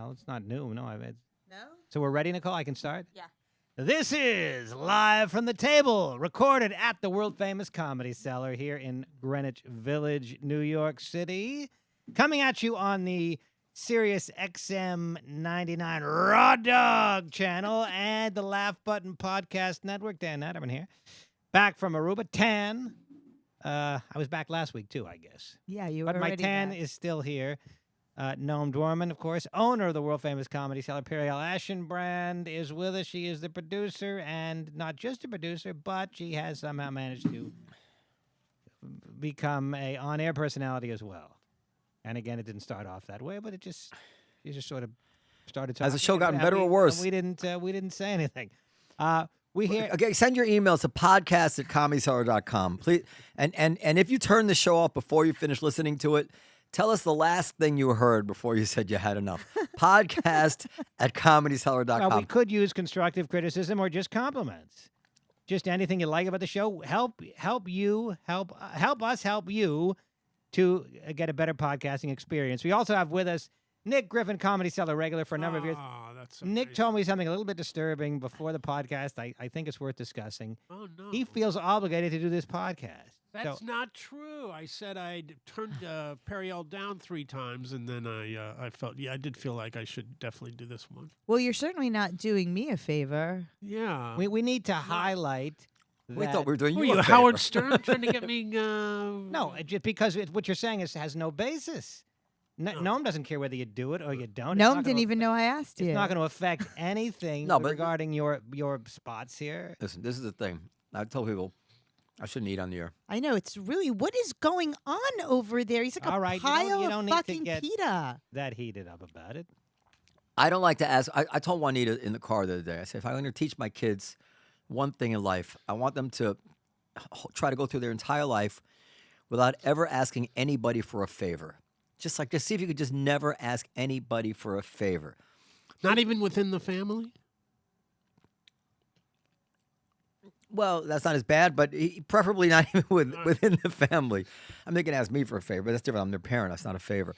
Well, it's not new. No, No? So we're ready, Nicole? I can start? Yeah. This is Live from the Table, recorded at the world-famous Comedy Cellar here in Greenwich Village, New York City. Coming at you on the Sirius XM 99 Raw Dog channel and the Laugh Button Podcast Network. Dan Naturman here. Back from Aruba. Tan. I was back last week, too, I guess. Yeah, you were But my already tan back. is still here. Noam Dworman, of course, owner of the world-famous Comedy Cellar. Periel Aschenbrand is with us. She is the producer, and not just a producer, but she has somehow managed to become a on-air personality as well. And again, it didn't start off that way, but she just sort of started talking. Has the show gotten better or and worse? we didn't say anything. We hear. Okay, send your emails to podcast@comedycellar.com. Please, and if you turn the show off before you finish listening to it, tell us the last thing you heard before you said you had enough. Podcast@comedycellar.com. Well, we could use constructive criticism or just compliments. Just anything you like about the show. Help us help you to get a better podcasting experience. We also have with us Nick Griffin, Comedy Cellar regular for a number of years. That's so Nick nice. told me something a little bit disturbing before the podcast. I think it's worth discussing. Oh, no. He feels obligated to do this podcast. That's So- not true. I said I'd turned Periel down 3 times, and then I did feel like I should definitely do this one. Well, you're certainly not doing me a favor. Yeah. we need to highlight We that. thought we were doing Were you you a favor. Howard Stern trying to get me? No, just because what you're saying has no basis. Noam doesn't care whether you do it or you don't. It's not Noam gonna didn't even know I asked you. It's not going to affect anything No, but- regarding your spots here. Listen, this is the thing. I tell people I shouldn't eat on the air. I know, it's really, what is going on over there? He's like All a right, pile you don't of need to fucking get- pita. That heated up about it. I don't like to ask. I told Juanita in the car the other day, I said, if I'm going to teach my kids one thing in life, I want them to try to go through their entire life without ever asking anybody for a favor. Just see if you could just never ask anybody for a favor. Not even within the family? Well, that's not as bad, but preferably not even within the family. I mean, they can ask me for a favor, but that's different. I'm their parent. That's not a favor.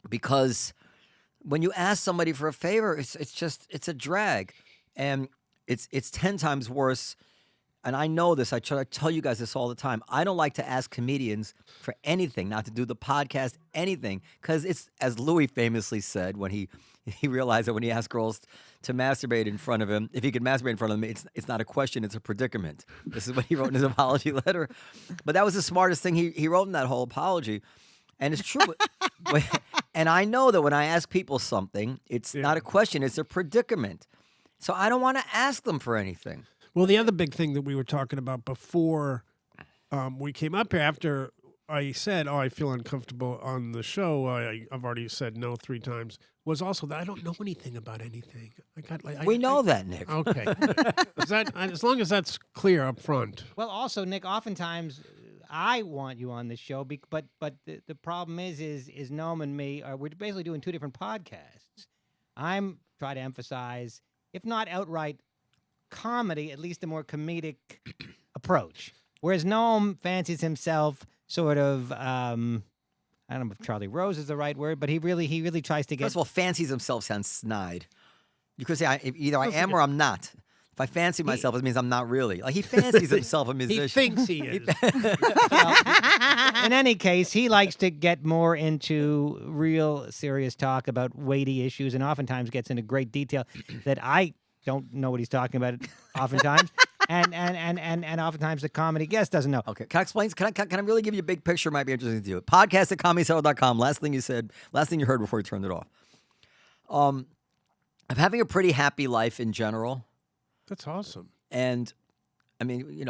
Because when you ask somebody for a favor, it's a drag, and it's 10 times worse. And I know this. I try to tell you guys this all the time. I don't like to ask comedians for anything, not to do the podcast, anything, because it's, as Louis famously said when he realized that when he asked girls to masturbate in front of him, if he could masturbate in front of them, it's not a question, it's a predicament. This is what he wrote in his apology letter. But that was the smartest thing he wrote in that whole apology. And it's true. And I know that when I ask people something, it's not a question, it's a predicament. So I don't want to ask them for anything. Well, the other big thing that we were talking about before we came up here, after I said, I feel uncomfortable on the show, I've already said no 3 times, was also that I don't know anything about anything. We know that, Nick. Okay. As long as that's clear up front. Well, also, Nick, oftentimes I want you on this show, but the problem is Noam and me we're basically doing 2 different podcasts. I'm trying to emphasize, if not outright comedy, at least a more comedic approach. Whereas Noam fancies himself sort of, I don't know if Charlie Rose is the right word, but he really tries to get. First of all, fancies himself sounds snide. You could say either I am or I'm not. If I fancy myself, it means I'm not really. Like, he fancies himself a musician. He thinks he is. In any case, he likes to get more into real serious talk about weighty issues, and oftentimes gets into great detail that I don't know what he's talking about oftentimes. And oftentimes the comedy guest doesn't know. Okay, can I explain? Can I really give you a big picture? Might be interesting to you. Podcast@comedycellar.com. Last thing you heard before you turned it off. I'm having a pretty happy life in general. That's awesome. And I mean,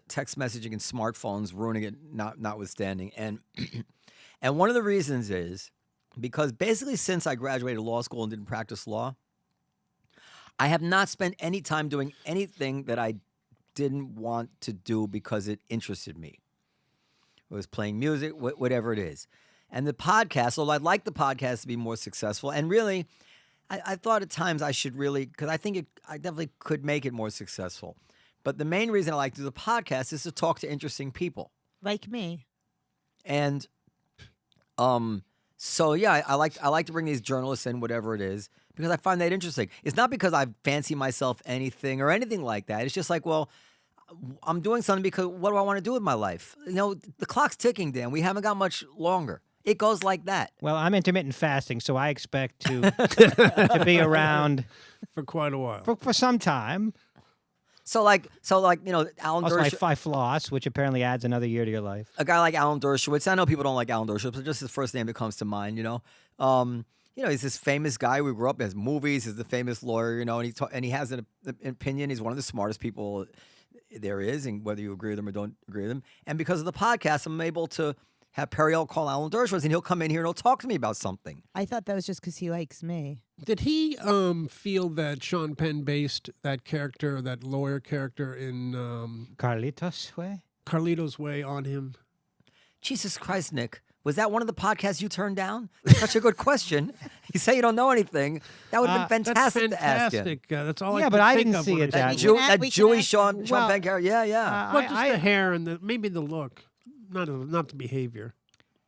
text messaging and smartphones ruining it, notwithstanding. And and one of the reasons is because basically since I graduated law school and didn't practice law, I have not spent any time doing anything that I didn't want to do because it interested me. It was playing music, whatever it is. And the podcast, although I'd like the podcast to be more successful, and really, I thought at times I should really, because I think I definitely could make it more successful. But the main reason I like to do the podcast is to talk to interesting people. Like me. And So yeah, I like to bring these journalists in, whatever it is, because I find that interesting. It's not because I fancy myself anything or anything like that. It's just like, well, I'm doing something because what do I want to do with my life? You know, the clock's ticking, Dan. We haven't got much longer. It goes like that. Well, I'm intermittent fasting, so I expect to be around for quite a while. for some time. So like Alan Also, Dershowitz, I floss, which apparently adds another year to your life. a guy like Alan Dershowitz. I know people don't like Alan Dershowitz, but just his first name that comes to mind. He's this famous guy. We grew up as movies. He's the famous lawyer. And he has an opinion. He's one of the smartest people there is, and whether you agree with him or don't agree with him. And because of the podcast, I'm able to have Periel call Alan Dershowitz, and he'll come in here and he'll talk to me about something. I thought that was just because he likes me. Did he feel that Sean Penn based that character, that lawyer character in Carlitos way? Carlito's Way on him? Jesus Christ, Nick. Was that one of the podcasts you turned down? That's such a good question. You say you don't know anything. That would have been fantastic That's to ask him. fantastic. That's all I Yeah, could but I think didn't of see when it I that saw way. We That can Jewish ask Sean well, Penn character. Yeah. Well, just the hair and maybe the look, not the behavior.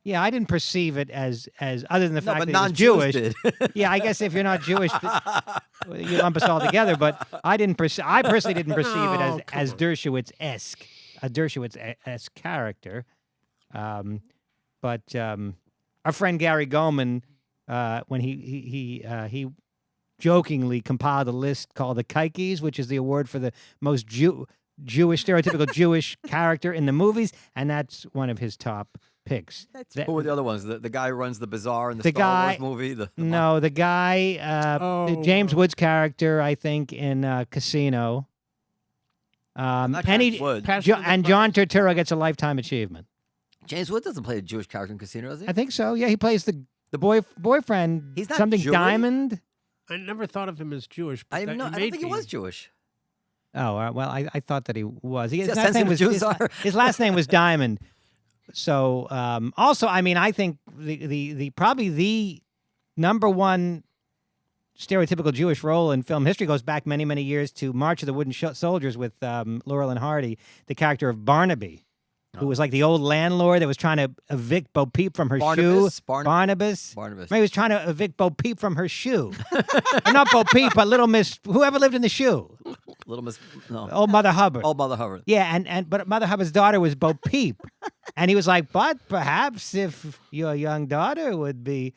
Yeah, I didn't perceive it as other than the fact but that he was non-Jews Jewish. did. Yeah, I guess if you're not Jewish, you lump us all together. But I personally didn't perceive it No, as come on. Dershowitz-esque, a Dershowitz-esque character. But our friend Gary Goldman, when he jokingly compiled a list called the Kikes, which is the award for the most Jewish, stereotypical Jewish character in the movies, and that's one of his top picks. Who were the other ones? The guy who runs the bazaar in the The Star guy- Wars movie? The guy, the James Woods character, I think, in Casino. Not Penny James Woods. Passion of the and John Turturro gets a lifetime achievement. James Woods doesn't play a Jewish character in Casino, does he? I think so. Yeah, he plays the boyfriend. He's not something Jewish. Diamond. I never thought of him as Jewish. But I don't think he was Jewish. Oh well, I thought that he was. See His how last name sensitive was Jews are? his last name was Diamond. So also, I mean, I think the probably the number one stereotypical Jewish role in film history goes back many years to March of the Wooden Soldiers with Laurel and Hardy, the character of Barnaby, who was like the old landlord that was trying to evict Bo Peep from her shoe. Barnabas. Maybe he was trying to evict Bo Peep from her shoe. Or not Bo Peep, but Little Miss, whoever lived in the shoe. Little Miss. No. Old Mother Hubbard. Old Mother Hubbard. Yeah, but Mother Hubbard's daughter was Bo Peep. And he was like, but perhaps if your young daughter would be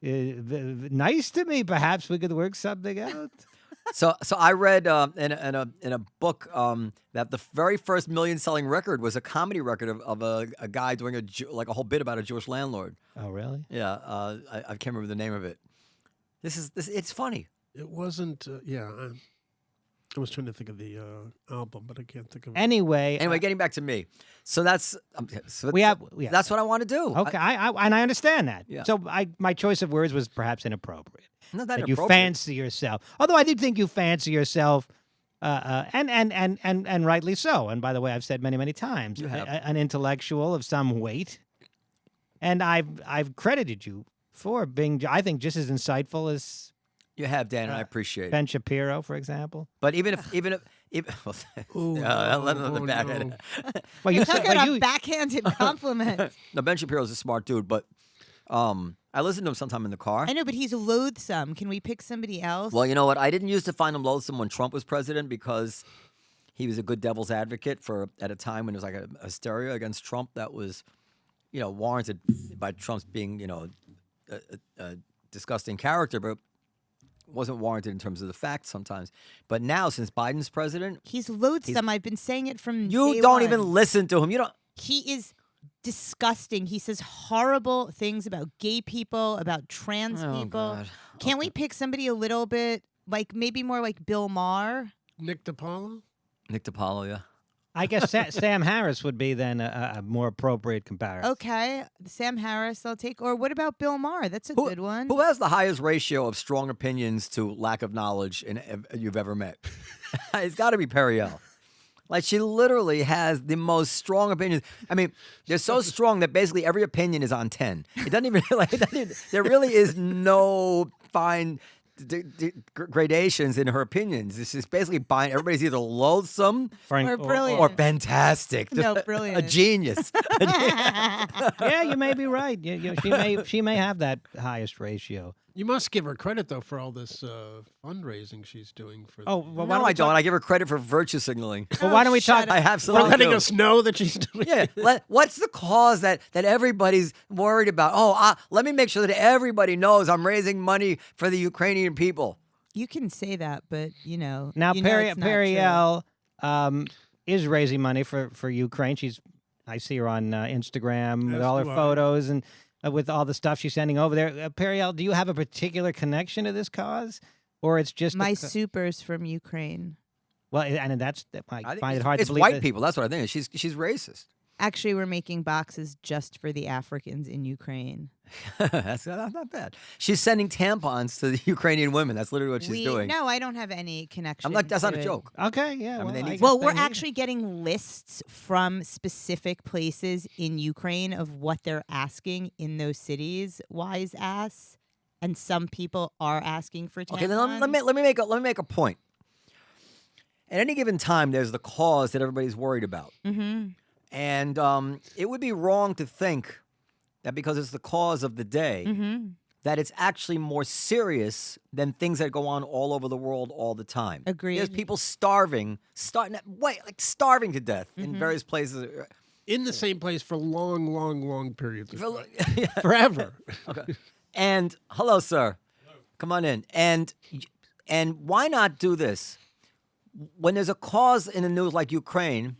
nice to me, perhaps we could work something out. So I read in a book that the very first million-selling record was a comedy record of a guy doing a whole bit about a Jewish landlord. Oh, really? Yeah, I can't remember the name of it. It's funny. It wasn't. I was trying to think of the album, but I can't think of it. Anyway, Getting back to me. So that's yeah. that's what I want to do. Okay, and I understand that. Yeah. So my choice of words was perhaps inappropriate. Not that That you inappropriate. fancy yourself. Although I do think you fancy yourself, and rightly so. And by the way, I've said many times, You have. an intellectual of some weight, and I've credited you for being, I think, just as insightful as You have, Dan, and I appreciate it. Ben Shapiro, for example. But even if Ooh, another oh, bad no. head. Well, you Talk said, about a backhanded compliment. No, Ben Shapiro's a smart dude, but I listen to him sometime in the car. I know, but he's loathsome. Can we pick somebody else? Well, you know what? I didn't used to find him loathsome when Trump was president because he was a good devil's advocate at a time when there was like a hysteria against Trump that was, warranted by Trump's being, a disgusting character, but wasn't warranted in terms of the facts sometimes. But now, since Biden's president, He's loathsome. I've been saying it from you day don't one. even listen to him. You don't. He is disgusting. He says horrible things about gay people, about trans Oh, people. God. Can't we pick somebody a little bit, maybe more like Bill Maher? Nick DiPaolo? Nick DiPaolo, yeah. I guess Sam Harris would be then a more appropriate comparison. Okay, Sam Harris I'll take. Or what about Bill Maher? That's a good one. Who has the highest ratio of strong opinions to lack of knowledge you've ever met? It's got to be Periel. Like, she literally has the most strong opinions. I mean, they're so strong that basically every opinion is on 10. It doesn't even, there really is no fine gradations in her opinions. This is basically buying. Everybody's either loathsome Or brilliant. or fantastic. No, A brilliant. genius. Yeah, you may be right. She may have that highest ratio. You must give her credit though for all this fundraising she's doing for. Oh, well, why No, don't we I don't. talk- I give her credit for virtue signaling. Well, why don't we shut talk? up. I for absolutely letting do. us know that she's doing. Yeah, what's the cause that everybody's worried about? Oh, let me make sure that everybody knows I'm raising money for the Ukrainian people. You can say that, but Now, it's not true. Periel is raising money for Ukraine. I see her on Instagram with Yes, all her do I. photos and with all the stuff she's sending over there. Periel, do you have a particular connection to this cause, or it's just My supers from Ukraine. well? And I I find think it hard to it's believe white that- people. That's what I think. She's racist. Actually, we're making boxes just for the Africans in Ukraine. That's not bad. She's sending tampons to the Ukrainian women. That's literally what she's doing. No, I don't have any connection. I'm like, that's not to a it. joke. Okay, yeah. mean, they need- guess Well, they we're need it. actually getting lists from specific places in Ukraine of what they're asking in those cities. Wise ass, and some people are asking for tampons. Okay, then let me make a point. At any given time, there's the cause that everybody's worried about, and it would be wrong to think that because it's the cause of the day, that it's actually more serious than things that go on all over the world all the time. Agreed. There's people starving to death in various places. In the same place for long periods of For- time. Forever. And hello, sir. Come on in. And why not do this? When there's a cause in the news like Ukraine,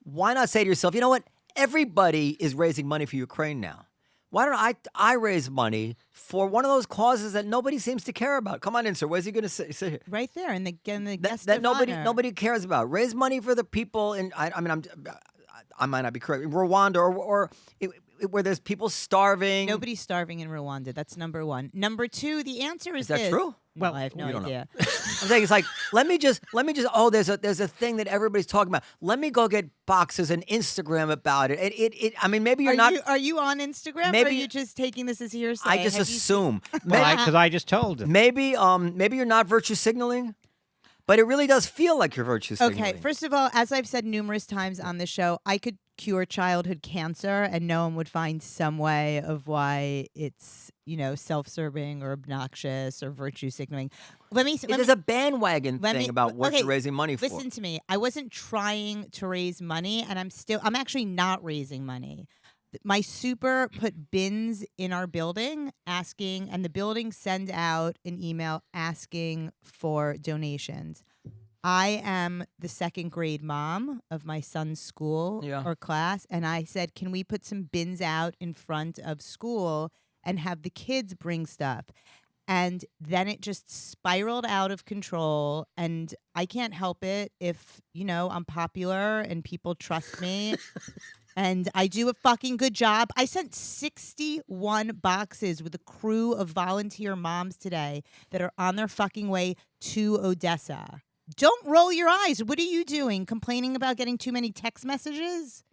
why not say to yourself, you know what? Everybody is raising money for Ukraine now. Why don't I raise money for one of those causes that nobody seems to care about? Come on in, sir. Where's he going to sit here? Right there in the guest That of nobody honor. cares about. Raise money for the people in. I might not be correct. Rwanda or where there's people starving. Nobody's starving in Rwanda. That's number one. Number two, the answer is Is that this. true? Well, I have no we don't know. idea. I'm saying it's like let me just. Oh, there's a thing that everybody's talking about. Let me go get boxes and Instagram about it. I mean, maybe you're not. Are you on Instagram? Or are Maybe- you just taking this as hearsay? I just Have you assume. Because I just told him. Maybe you're not virtue signaling, but it really does feel like you're virtue signaling. Okay, first of all, as I've said numerous times on the show, I could cure childhood cancer and Noam would find some way of why it's, self-serving or obnoxious or virtue signaling. There's a bandwagon thing about what you're raising money for. Listen to me. I wasn't trying to raise money and I'm actually not raising money. My super put bins in our building and the building send out an email asking for donations. I am the second grade mom of my son's school or class, and I said, can we put some bins out in front of school and have the kids bring stuff? And then it just spiraled out of control, and I can't help it if, I'm popular and people trust me. And I do a fucking good job. I sent 61 boxes with a crew of volunteer moms today that are on their fucking way to Odessa. Don't roll your eyes. What are you doing? Complaining about getting too many text messages?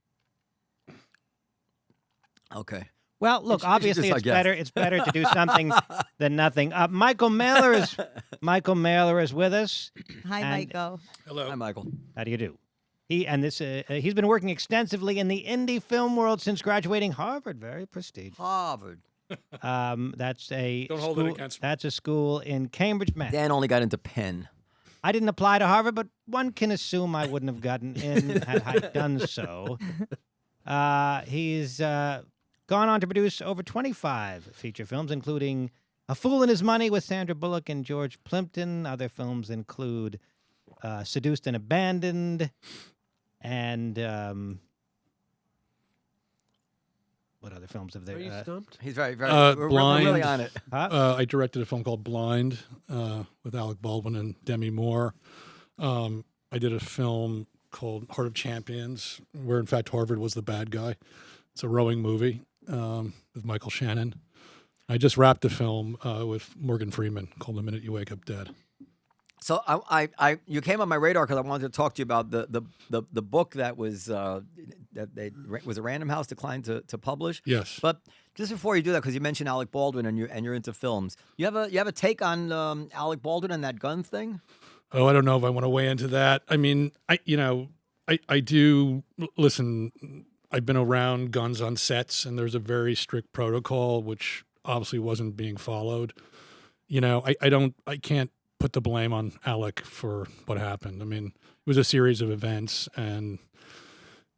Okay. Well, look, It's obviously just, I guess. it's better to do something than nothing. Michael Mailer is with us. Hi, And- Michael. Hello. Hi, Michael. How do you do? He's been working extensively in the indie film world since graduating Harvard. Very prestigious. Harvard. That's a Don't hold it against me. That's a school in Cambridge, Mass. Dan only got into Penn. I didn't apply to Harvard, but one can assume I wouldn't have gotten in had I done so. He's gone on to produce over 25 feature films, including A Fool and His Money with Sandra Bullock and George Plimpton. Other films include Seduced and Abandoned and what other films have Are there? you stumped? He's very, very. We're Blind. really on it. I directed a film called Blind with Alec Baldwin and Demi Moore. I did a film called Heart of Champions, where in fact Harvard was the bad guy. It's a rowing movie with Michael Shannon. I just wrapped a film with Morgan Freeman called The Minute You Wake Up Dead. So you came on my radar because I wanted to talk to you about the book that was was a Random House declined to publish. Yes. But Just before you do that, because you mentioned Alec Baldwin and you're into films, you have a take on Alec Baldwin and that gun thing? Oh, I don't know if I want to weigh into that. I mean, I do listen. I've been around guns on sets, and there's a very strict protocol, which obviously wasn't being followed. I can't put the blame on Alec for what happened. I mean, it was a series of events, and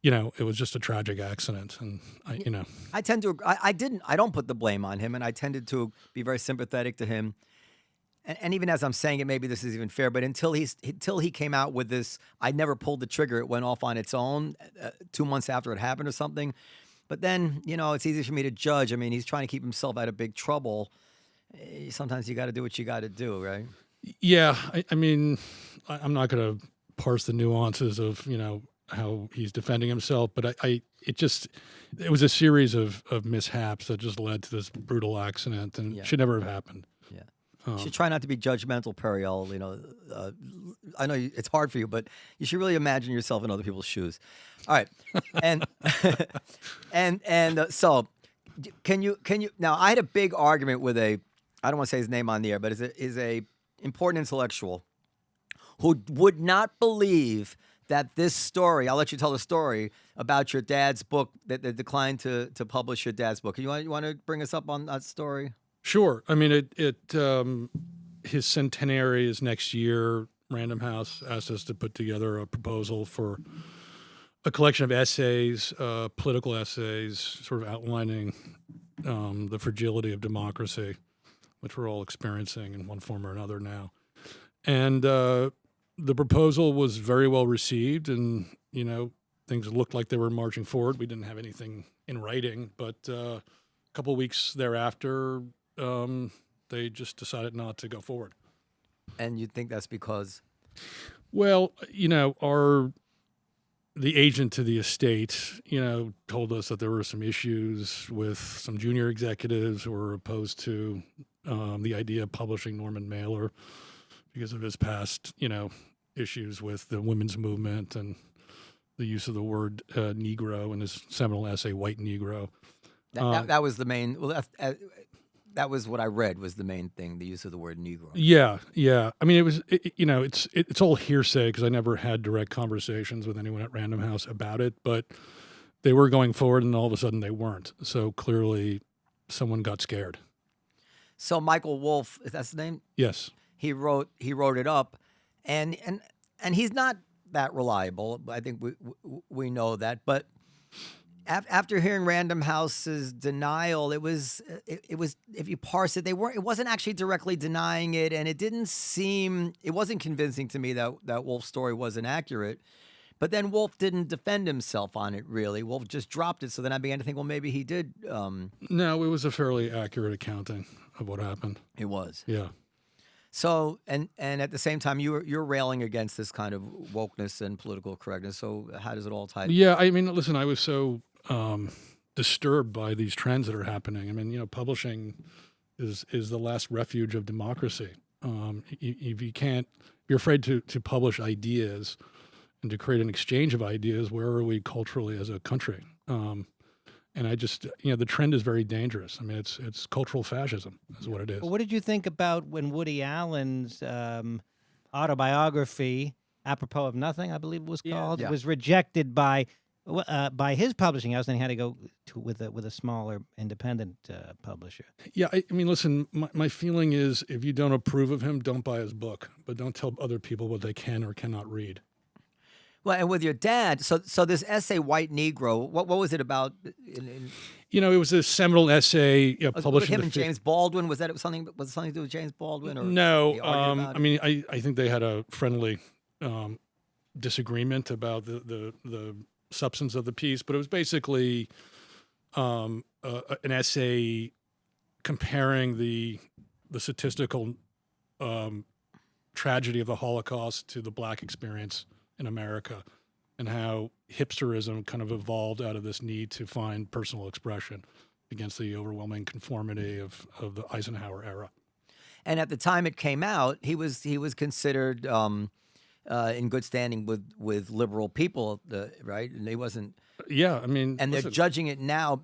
it was just a tragic accident. And I tend to. I don't put the blame on him, and I tended to be very sympathetic to him. And even as I'm saying it, maybe this is even fair, but until he came out with this, I never pulled the trigger. It went off on its own 2 months after it happened or something. But then, it's easy for me to judge. I mean, he's trying to keep himself out of big trouble. Sometimes you got to do what you got to do, right? Yeah, I mean, I'm not going to parse the nuances of how he's defending himself, but it was a series of mishaps that just led to this brutal accident, and it should never have happened. Yeah. You should try not to be judgmental, Periel. I know it's hard for you, but you should really imagine yourself in other people's shoes. All right, and so can you now? I had a big argument with I don't want to say his name on the air, but is a important intellectual who would not believe that this story. I'll let you tell the story about your dad's book that they declined to publish your dad's book. You want to bring us up on that story? Sure. I mean, his centenary is next year. Random House asked us to put together a proposal for a collection of essays, political essays, sort of outlining the fragility of democracy, which we're all experiencing in one form or another now. And the proposal was very well received, and, things looked like they were marching forward. We didn't have anything in writing, but a couple of weeks thereafter, they just decided not to go forward. And you think that's because? Well, the agent to the estate, told us that there were some issues with some junior executives who were opposed to the idea of publishing Norman Mailer because of his past, issues with the women's movement and the use of the word Negro in his seminal essay, White Negro. That was the main. Well, that was what I read was the main thing, the use of the word Negro. Yeah. I mean, it's all hearsay because I never had direct conversations with anyone at Random House about it, but they were going forward, and all of a sudden they weren't. So clearly, someone got scared. So Michael Wolff, is that his name? Yes. He wrote it up, and he's not that reliable. I think we know that, but. After hearing Random House's denial, it was if you parse it, it wasn't actually directly denying it, and it wasn't convincing to me that Wolff's story wasn't accurate. But then Wolff didn't defend himself on it, really. Wolff just dropped it, so then I began to think, well, maybe he did. No, it was a fairly accurate accounting of what happened. It was. Yeah. So, and at the same time, you're railing against this kind of wokeness and political correctness. So how does it all tie? Yeah, I mean, listen, I was so disturbed by these trends that are happening. I mean, publishing is the last refuge of democracy. If you're afraid to publish ideas and to create an exchange of ideas, where are we culturally as a country? And I just, the trend is very dangerous. I mean, it's cultural fascism is what it is. Well, what did you think about when Woody Allen's autobiography, Apropos of Nothing, I believe it was called, was rejected by his publishing house, and he had to go with a smaller independent publisher? Yeah, I mean, listen, my feeling is if you don't approve of him, don't buy his book, but don't tell other people what they can or cannot read. Well, and with your dad, so this essay, White Negro, what was it about? It was a seminal essay published with him in and James Baldwin. Was it something to do with James Baldwin? Or no, I mean, I think they had a friendly disagreement about the substance of the piece, but it was basically an essay comparing the statistical tragedy of the Holocaust to the Black experience in America, and how hipsterism kind of evolved out of this need to find personal expression against the overwhelming conformity of the Eisenhower era. And at the time it came out, he was considered in good standing with liberal people, right? And he wasn't. Yeah, I mean, and they're judging it now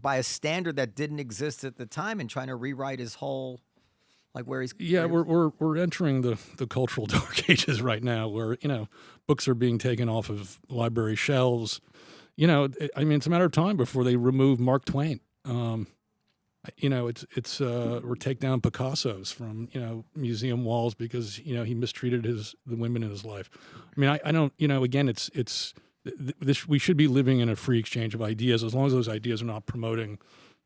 by a standard that didn't exist at the time and trying to rewrite his whole, like where he's. Yeah, where we're entering the cultural dark ages right now, where books are being taken off of library shelves. It's a matter of time before they remove Mark Twain. Or take down Picasso's from museum walls because he mistreated the women in his life. I mean, I don't. Again, it's this. We should be living in a free exchange of ideas as long as those ideas are not promoting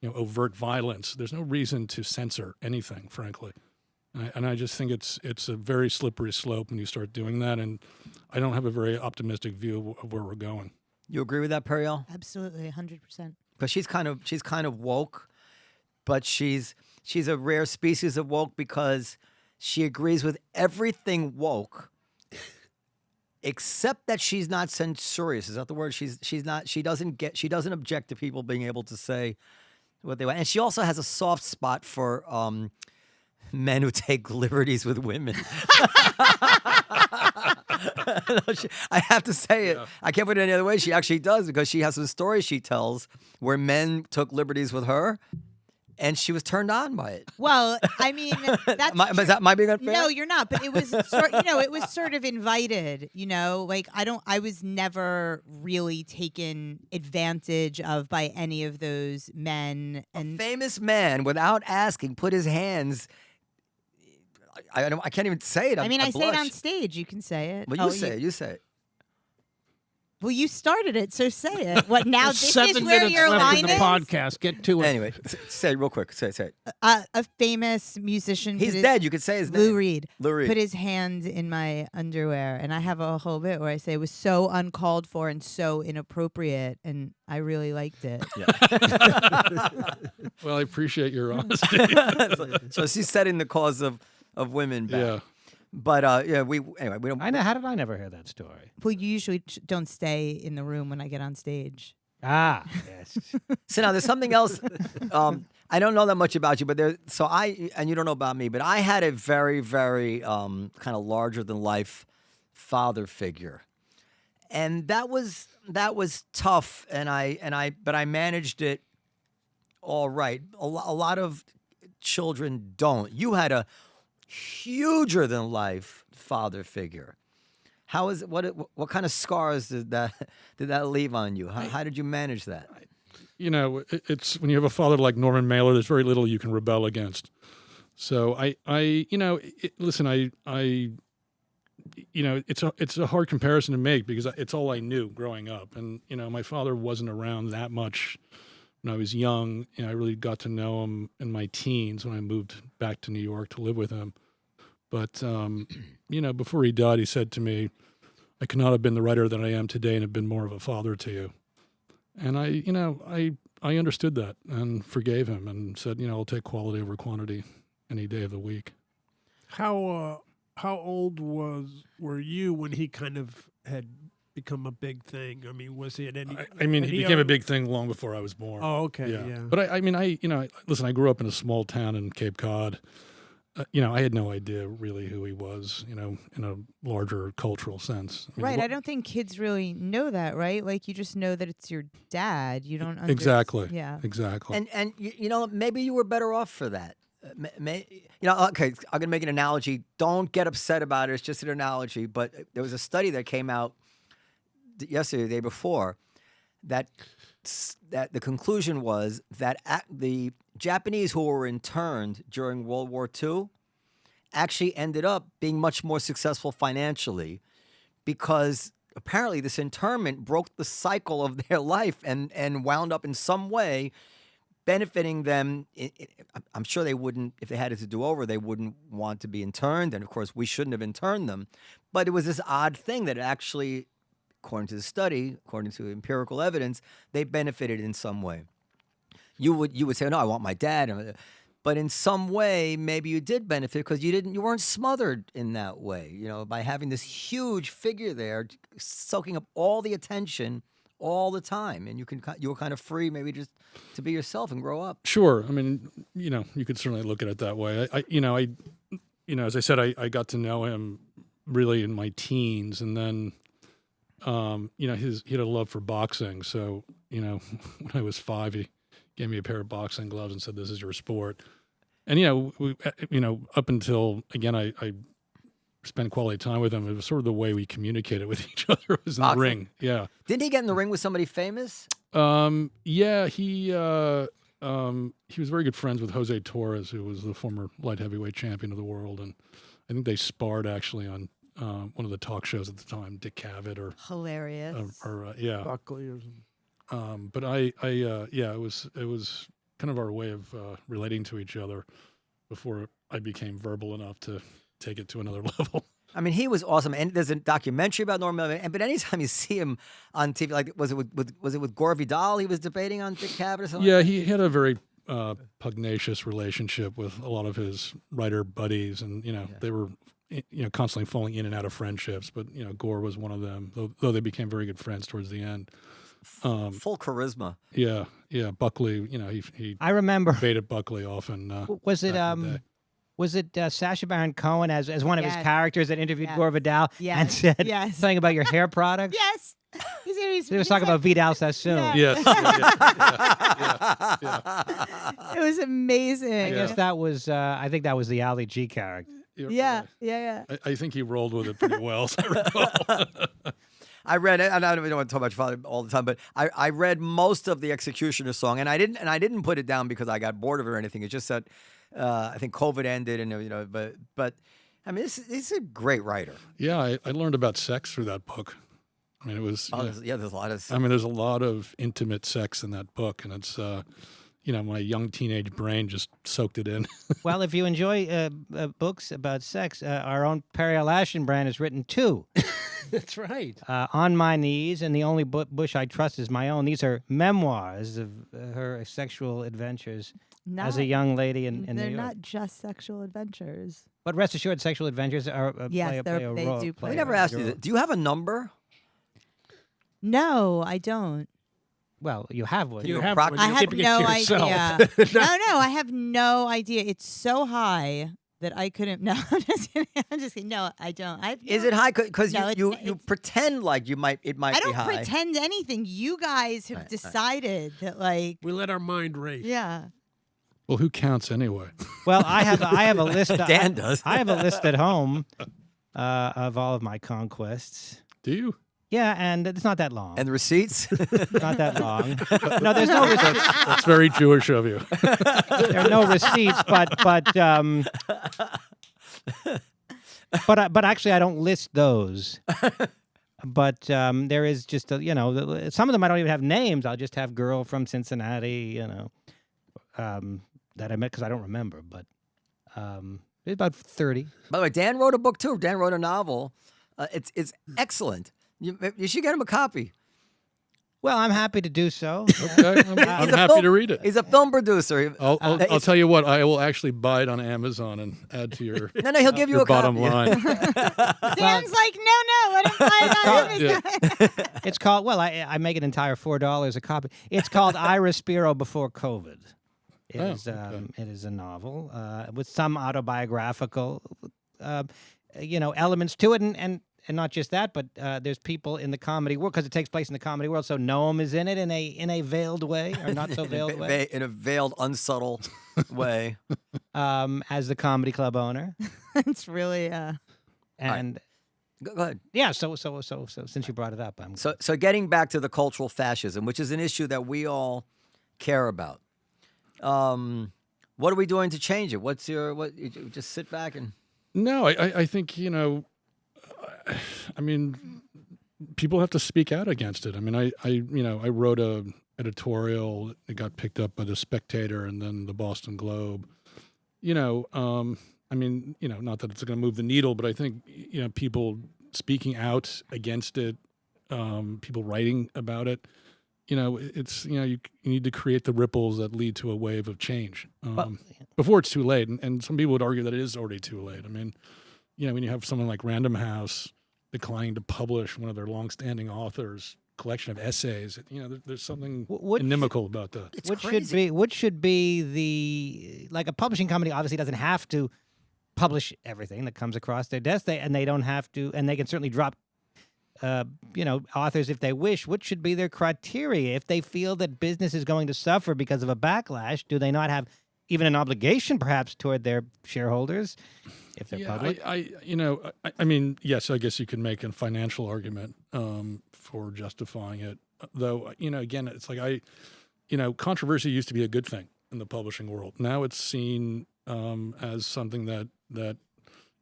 overt violence. There's no reason to censor anything, frankly. And I just think it's a very slippery slope when you start doing that. And I don't have a very optimistic view of where we're going. You agree with that, Periel? Absolutely, 100%. Because she's kind of woke, but she's a rare species of woke because she agrees with everything woke, except that she's not censorious. Is that the word? She doesn't object to people being able to say what they want, and she also has a soft spot for men who take liberties with women. I have to say it. I can't put it any other way. She actually does, because she has some stories she tells where men took liberties with her, and she was turned on by it. Well, I mean, that's am I being unfair? No, you're not. But it was it was sort of invited. Like I was never really taken advantage of by any of those men. And a famous man, without asking, put his hands. I can't even say it. I say it on stage. You can say it. Well, you say it. Well, you started it, so say it. What now? This 7 is where minutes your left line in the is. podcast. Get to it. Anyway, say it real quick. Say it. A famous musician. He's dead. You could say his name. Lou Reed. Lou Reed. Put his hand in my underwear, and I have a whole bit where I say it was so uncalled for and so inappropriate, and I really liked it. Yeah. Well, I appreciate your honesty. So she's setting the cause of women back. Yeah. But we don't. I know. How did I never hear that story? Well, you usually don't stay in the room when I get on stage. Ah, yes. So now there's something else. I don't know that much about you, but and you don't know about me, but I had a very, very kind of larger than life father figure, and that was tough. But I managed it all right. A lot of children don't. You had a huger than life father figure. How is it? What kind of scars did that leave on you? How did you manage that? It's when you have a father like Norman Mailer, there's very little you can rebel against. So it's a hard comparison to make because it's all I knew growing up, and my father wasn't around that much when I was young. I really got to know him in my teens when I moved back to New York to live with him. But before he died, he said to me, "I could not have been the writer that I am today and have been more of a father to you." And I understood that and forgave him and said, I'll take quality over quantity any day of the week. How old were you when he kind of had become a big thing? I mean, was he at any? He became a big thing long before I was born. Oh, okay, yeah. But listen, I grew up in a small town in Cape Cod. I had no idea really who he was, in a larger cultural sense. Right. I don't think kids really know that, right? Like, you just know that it's your dad. You don't understand. Exactly. Yeah. Exactly. And maybe you were better off for that. Okay, I'm going to make an analogy. Don't get upset about it. It's just an analogy. But there was a study that came out yesterday, the day before, that the conclusion was that the Japanese who were interned during World War II actually ended up being much more successful financially because apparently this internment broke the cycle of their life and wound up in some way benefiting them. I'm sure they wouldn't, if they had it to do over, they wouldn't want to be interned. And of course, we shouldn't have interned them. But it was this odd thing that actually, according to the study, according to empirical evidence, they benefited in some way. You would say, no, I want my dad. But in some way, maybe you did benefit because you weren't smothered in that way, by having this huge figure there soaking up all the attention all the time. And you were kind of free maybe just to be yourself and grow up. Sure. I mean, you could certainly look at it that way. As I said, I got to know him really in my teens, and then he had a love for boxing. So, when I was 5, gave me a pair of boxing gloves and said, "This is your sport." And up until again, I spent quality time with him. It was sort of the way we communicated with each other was in the Boxing. ring. Yeah. Didn't he get in the ring with somebody famous? Yeah, he was very good friends with Jose Torres, who was the former light heavyweight champion of the world, and I think they sparred actually on one of the talk shows at the time, Dick Cavett Hilarious. yeah. Buckley or something. But it was kind of our way of relating to each other before I became verbal enough to take it to another level. I mean, he was awesome, and there's a documentary about Norm. But anytime you see him on TV, like was it with Gore Vidal? He was debating on Dick Cavett or something. Yeah, he had a very pugnacious relationship with a lot of his writer buddies, and they were constantly falling in and out of friendships. But Gore was one of them, though they became very good friends towards the end. Full charisma. Yeah. Buckley, he I remember. debated Buckley often. Was it back in the day. Was it Sacha Baron Cohen as one of his Yes. characters that interviewed Yes. Gore Vidal and Yes. said Yes. something about your hair products? Yes. He was talking about Vidal Sassoon. Yeah. Yes. Yeah. It was amazing. I guess Yeah. that was. I think that was the Ali G character. Yeah. I think he rolled with it pretty well. As I recall. I read it, and I don't want to talk about your father all the time, but I read most of the Executioner song, and I didn't put it down because I got bored of it or anything. It's just that I think COVID ended, and but I mean, he's a great writer. Yeah, I learned about sex through that book. I mean, it was. There's a lot of. I mean, there's a lot of intimate sex in that book, and it's. My young teenage brain just soaked it in. Well, if you enjoy books about sex, our own Periel Aschenbrand has written 2. That's right. On My Knees and The Only Bush I Trust Is My Own. These are memoirs of her sexual adventures as a young lady in New They're York. not just sexual adventures. But rest assured, sexual adventures are Yes, play a they role. do play play We a never role. asked you this. Do you have a number? No, I don't. Well, you have one. You know, have Brock- one. I You have keep it no to idea. yourself. No, I have no idea. It's so high that I couldn't. No, I'm just kidding. I'm just kidding. No, I don't. Is it high? Because No, you it's- pretend like it might I be don't high. pretend anything. You guys have Right. decided that, like, We let our mind race. yeah. Well, who counts anyway? Well, I have a list. Dan does. I have a list at home of all of my conquests. Do you? Yeah, and it's not that long. And the receipts? Not that long. No, there's no receipts. That's very Jewish of you. There are no receipts, but actually, I don't list those. But there is just some of them I don't even have names. I'll just have girl from Cincinnati, that I met because I don't remember. But it's about 30. By the way, Dan wrote a book too. Dan wrote a novel. It's excellent. You should get him a copy. Well, I'm happy to do so. Okay, I'm happy to read it. He's a film producer. I'll tell you what. I will actually buy it on Amazon and add to your No, he'll give you your a bottom copy. line. Dan's like, no, let him buy it on Amazon. It's called. Well, I make an entire $4 a copy. It's called I Respiro Before COVID. It Oh, is. okay. It is a novel with some autobiographical, elements to it, and not just that, but there's people in the comedy world because it takes place in the comedy world. So Noam is in it in a veiled way, or not so veiled way, In a veiled, unsubtle way. as the comedy club owner. It's really, And Go ahead. yeah, so since you brought it up, I'm So getting back to the cultural fascism, which is an issue that we all care about. What are we doing to change it? You just sit back and No, I think I mean, people have to speak out against it. I mean, I wrote a editorial that got picked up by the Spectator and then the Boston Globe. I mean, not that it's going to move the needle, but I think people speaking out against it, people writing about it. It's you need to create the ripples that lead to a wave of change before it's too late. And some people would argue that it is already too late. I mean, when you have someone like Random House declining to publish one of their longstanding authors' collection of essays, there's something inimical about that. it's Which crazy. should be the like a publishing company obviously doesn't have to publish everything that comes across their desk, and they don't have to, and they can certainly drop authors, if they wish, what should be their criteria? If they feel that business is going to suffer because of a backlash, do they not have even an obligation, perhaps, toward their shareholders if they're public? I mean, yes, I guess you could make a financial argument for justifying it. Though, again, it's like controversy used to be a good thing in the publishing world. Now it's seen as something that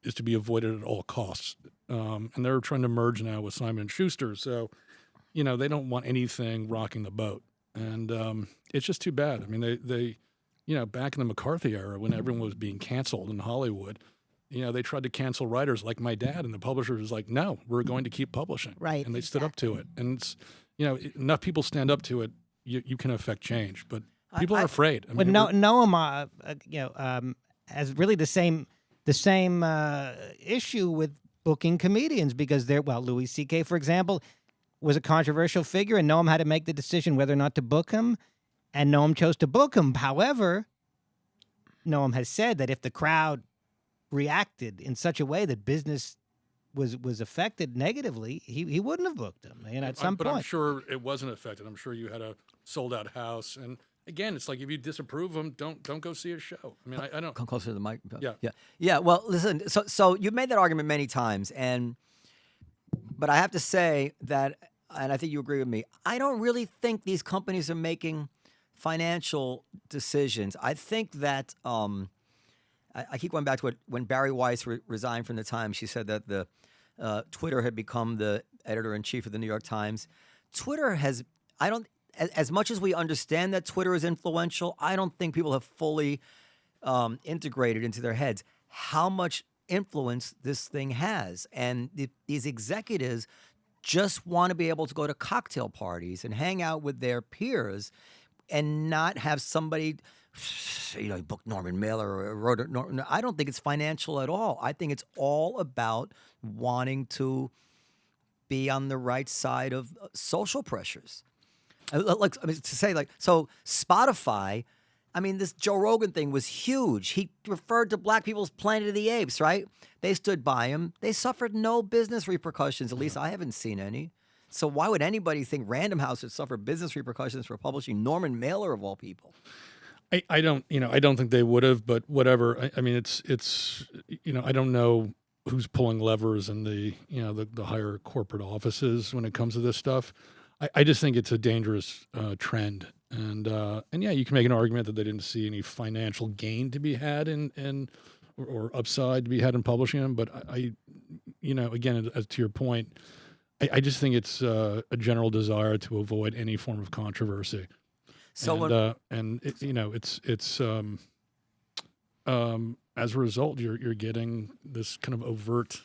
is to be avoided at all costs. And they're trying to merge now with Simon & Schuster. So, they don't want anything rocking the boat. And it's just too bad. I mean, they back in the McCarthy era when everyone was being canceled in Hollywood, they tried to cancel writers like my dad, and the publisher was like, no, we're going to keep publishing. Right. And they stood up to it. And it's, enough people stand up to it, you can affect change. But people are afraid. I But mean, Noam, has really the same issue with booking comedians because Louis C.K., for example, was a controversial figure, and Noam had to make the decision whether or not to book him, and Noam chose to book him. However, Noam has said that if the crowd reacted in such a way that business was affected negatively, he wouldn't have booked him. At some but point. I'm sure it wasn't affected. I'm sure you had a sold-out house, and again, it's like if you disapprove them, don't go see a show. I mean, I don't. Come closer to the mic. Yeah. Well, listen. So you've made that argument many times, but I have to say that, and I think you agree with me. I don't really think these companies are making financial decisions. I think that I keep going back to when Barry Weiss resigned from the Times. She said that the Twitter had become the editor-in-chief of the New York Times. Twitter has. As much as we understand that Twitter is influential, I don't think people have fully integrated into their heads how much influence this thing has. And these executives just want to be able to go to cocktail parties and hang out with their peers and not have somebody, book Norman Mailer or wrote it. I don't think it's financial at all. I think it's all about wanting to be on the right side of social pressures. So Spotify, this Joe Rogan thing was huge. He referred to black people's Planet of the Apes, right? They stood by him. They suffered no business repercussions. At least I haven't seen any. So why would anybody think Random House would suffer business repercussions for publishing Norman Mailer of all people? I don't think they would have, but whatever. I mean, it's I don't know who's pulling levers in the higher corporate offices when it comes to this stuff. I just think it's a dangerous trend, and yeah, you can make an argument that they didn't see any financial gain to be had or upside to be had in publishing them. But again, as to your point, I just think it's a general desire to avoid any form of controversy. So as a result, you're getting this kind of overt,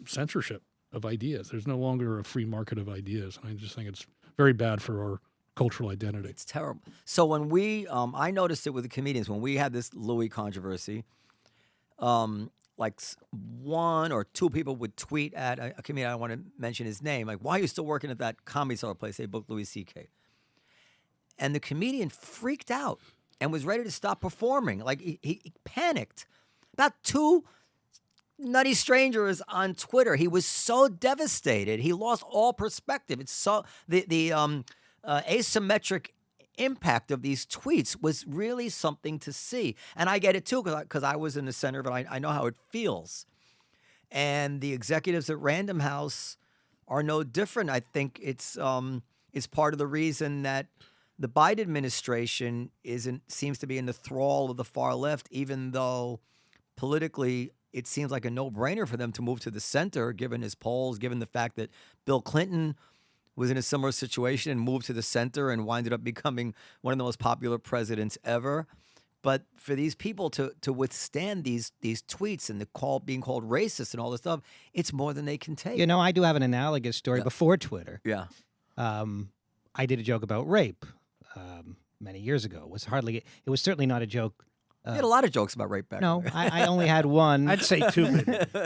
censorship of ideas. There's no longer a free market of ideas. And I just think it's very bad for our cultural identity. It's terrible. So when I noticed it with the comedians, when we had this Louis controversy, like one or two people would tweet at a comedian, I don't want to mention his name, like, why are you still working at that Comedy Cellar place? They booked Louis C.K. And the comedian freaked out and was ready to stop performing. Like, he panicked. About two nutty strangers on Twitter. He was so devastated. He lost all perspective. It's so the asymmetric impact of these tweets was really something to see. And I get it too because I was in the center of it. I know how it feels. And the executives at Random House are no different. I think it's part of the reason that the Biden administration seems to be in the thrall of the far left, even though politically it seems like a no-brainer for them to move to the center, given his polls, given the fact that Bill Clinton was in a similar situation and moved to the center and winded up becoming one of the most popular presidents ever. But for these people to withstand these tweets and being called racist and all this stuff, it's more than they can take. I do have an analogous story before Twitter. Yeah. I did a joke about rape many years ago. It was certainly not a joke. You had a lot of jokes about rape back No, then. I only had one. I'd say two.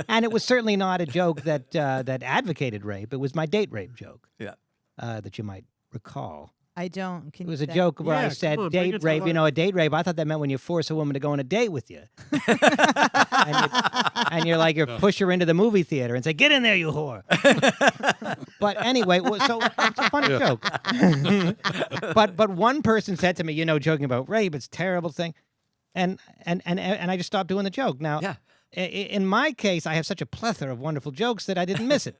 And it was certainly not a joke that advocated rape. It was my date rape joke. Yeah. That you might recall. I don't. Can It was you a say- joke where I Yeah, said come on, bring date it to rape. You life. know, a date rape. I thought that meant when you force a woman to go on a date with you. and you're like, push her into the movie theater and say, "Get in there, you whore." But anyway, so it's a funny joke. but one person said to me, joking about rape, it's a terrible thing, and I just stopped doing the joke. Now, Yeah. in my case, I have such a plethora of wonderful jokes that I didn't miss it.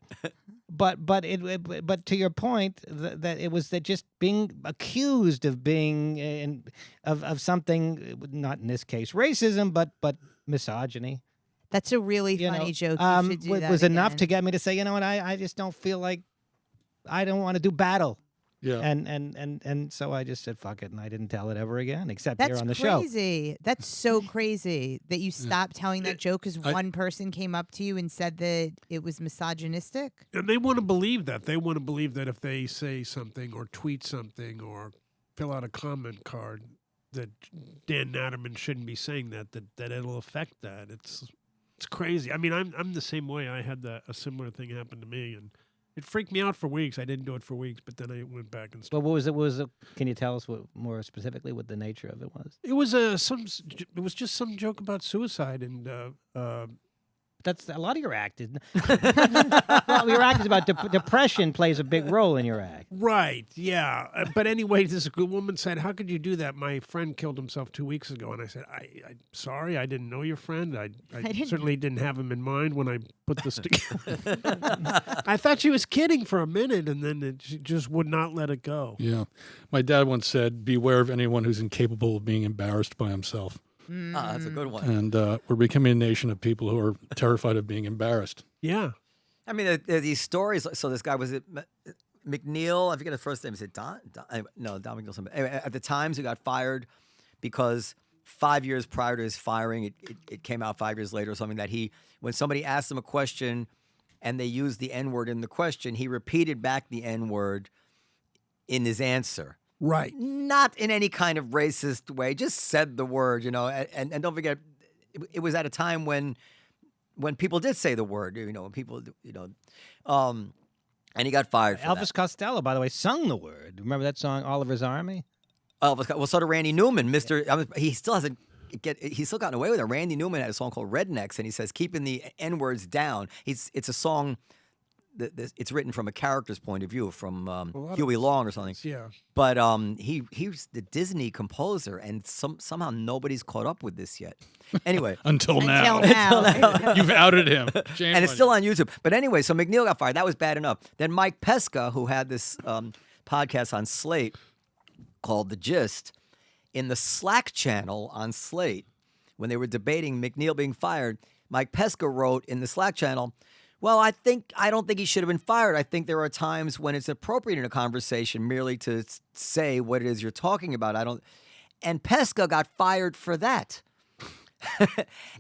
But to your point, that it was that just being accused of being of something, not in this case racism, but misogyny. That's a really You funny know, joke. You should do that was enough again. to get me to say, you know what, I just don't feel like I don't want to do battle. Yeah. And so I just said fuck it, and I didn't tell it ever again, except here That's on the show. crazy. That's so crazy that you stopped telling that joke because one person came up to you and said that it was misogynistic. And they want to believe that. They want to believe that if they say something or tweet something or fill out a comment card, that Dan Naturman shouldn't be saying that it'll affect that. It's crazy. I mean, I'm the same way. I had a similar thing happen to me, and it freaked me out for weeks. I didn't do it for weeks, but then I went back and But what was it? Can you tell us more specifically what the nature of it was? It was it was just some joke about suicide, and That's a lot of your act. Well, your act is about depression plays a big role in your act. right, yeah. But anyway, this good woman said, "How could you do that? My friend killed himself 2 weeks ago." And I said, "I'm sorry, I didn't know your friend. I didn't- certainly didn't have him in mind when I put this together." I thought she was kidding for a minute, and then she just would not let it go. Yeah. My dad once said, beware of anyone who's incapable of being embarrassed by himself. That's a good one. And we're becoming a nation of people who are terrified of being embarrassed. Yeah. I mean, there are these stories. So this guy, was it McNeil? I forget his first name. Is it Don? No, Don McNeil. Somebody. Anyway, at the Times, he got fired because 5 years prior to his firing, it came out 5 years later or something that when somebody asked him a question and they used the N-word in the question, he repeated back the N-word in his answer. Right. Not in any kind of racist way, just said the word, and don't forget, it was at a time when people did say the word, when people, and he got fired for Elvis Costello, by the way, sung the word. Remember that song, Oliver's Army? Well, so did Randy Newman. He still hasn't he's still gotten away with it. Randy Newman had a song called Rednecks, and he says, keeping the N-words down. It's a song it's written from a character's point of view, from Huey Long or something. Yeah. But he's the Disney composer, and somehow nobody's caught up with this yet. Anyway. Until now. You've outed him. Shame And it's on still you. on YouTube. But anyway, so McNeil got fired. That was bad enough. Then Mike Pesca, who had this podcast on Slate called The Gist, in the Slack channel on Slate, when they were debating McNeil being fired, Mike Pesca wrote in the Slack channel, well, I don't think he should have been fired. I think there are times when it's appropriate in a conversation merely to say what it is you're talking about. And Pesca got fired for that.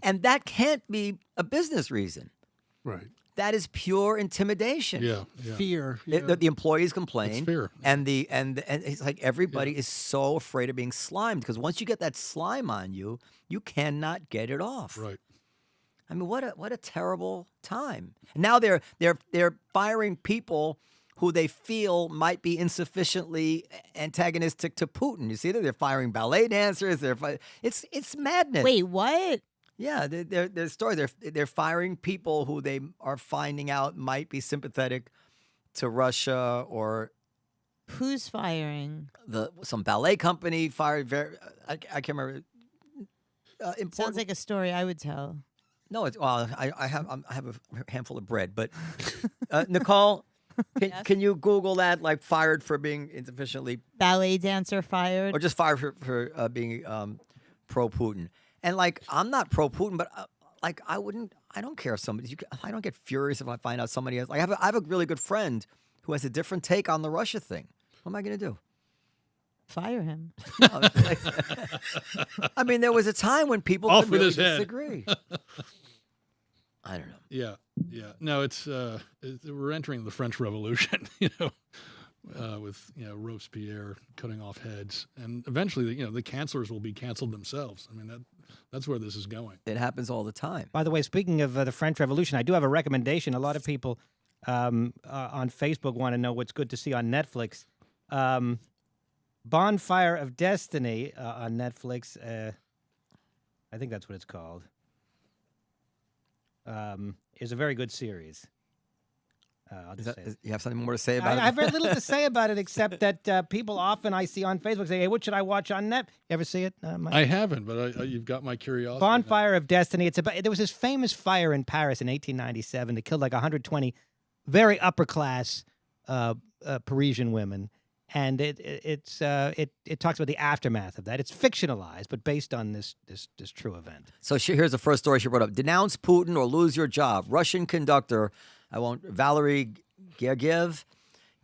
And that can't be a business reason. Right. That is pure intimidation. Yeah. Fear. The employees complain. It's fear. And it's like everybody is so afraid of being slimed, because once you get that slime on you, you cannot get it off. Right. I mean, what a terrible time. Now they're firing people who they feel might be insufficiently antagonistic to Putin. You see that they're firing ballet dancers. It's madness. Wait, what? Yeah, there's stories. They're firing people who they are finding out might be sympathetic to Russia, or Who's firing? some ballet company fired. I can't remember. Sounds like a story I would tell. No, I have a handful of bread, but Nicole, can you Google that, like fired for being insufficiently, Ballet dancer fired. or just fired for being pro Putin? And like, I'm not pro Putin, but like I don't care if somebody. I don't get furious if I find out somebody else. Like I have a really good friend who has a different take on the Russia thing. What am I going to do? Fire him. I mean, there was a time when people Off could with really his head. disagree. I don't know. Yeah. No, we're entering the French Revolution, with Robespierre cutting off heads, and eventually, the cancelers will be canceled themselves. I mean, that's where this is going. It happens all the time. By the way, speaking of the French Revolution, I do have a recommendation. A lot of people on Facebook want to know what's good to see on Netflix. Bonfire of Destiny on Netflix. I think that's what it's called. Is a very good series. I'll just say it. You have something more to say about I it? have very little to say about it except that people often I see on Facebook say, "Hey, what should I watch on Net?" You ever see it? Mike? I haven't, but you've got my curiosity. now. Bonfire of Destiny. It's about there was this famous fire in Paris in 1897 that killed like 120 very upper class Parisian women, and it talks about the aftermath of that. It's fictionalized, but based on this true event. So here's the first story she brought up. Denounce Putin or lose your job. Russian conductor, Valery Gergiev,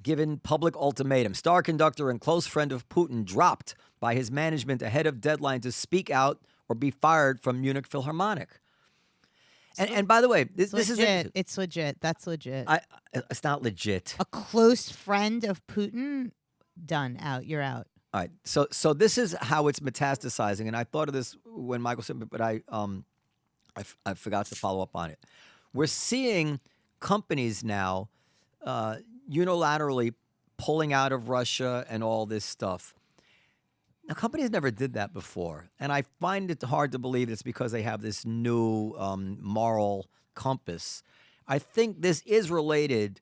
given public ultimatum. Star conductor and close friend of Putin dropped by his management ahead of deadline to speak out or be fired from Munich Philharmonic. And by the way, this is legit. It's legit. That's legit. It's not legit. A close friend of Putin, done. Out. You're out. All right. So this is how it's metastasizing, and I thought of this when Michael said, but I forgot to follow up on it. We're seeing companies now unilaterally pulling out of Russia and all this stuff. Now, companies never did that before, and I find it hard to believe it's because they have this new moral compass. I think this is related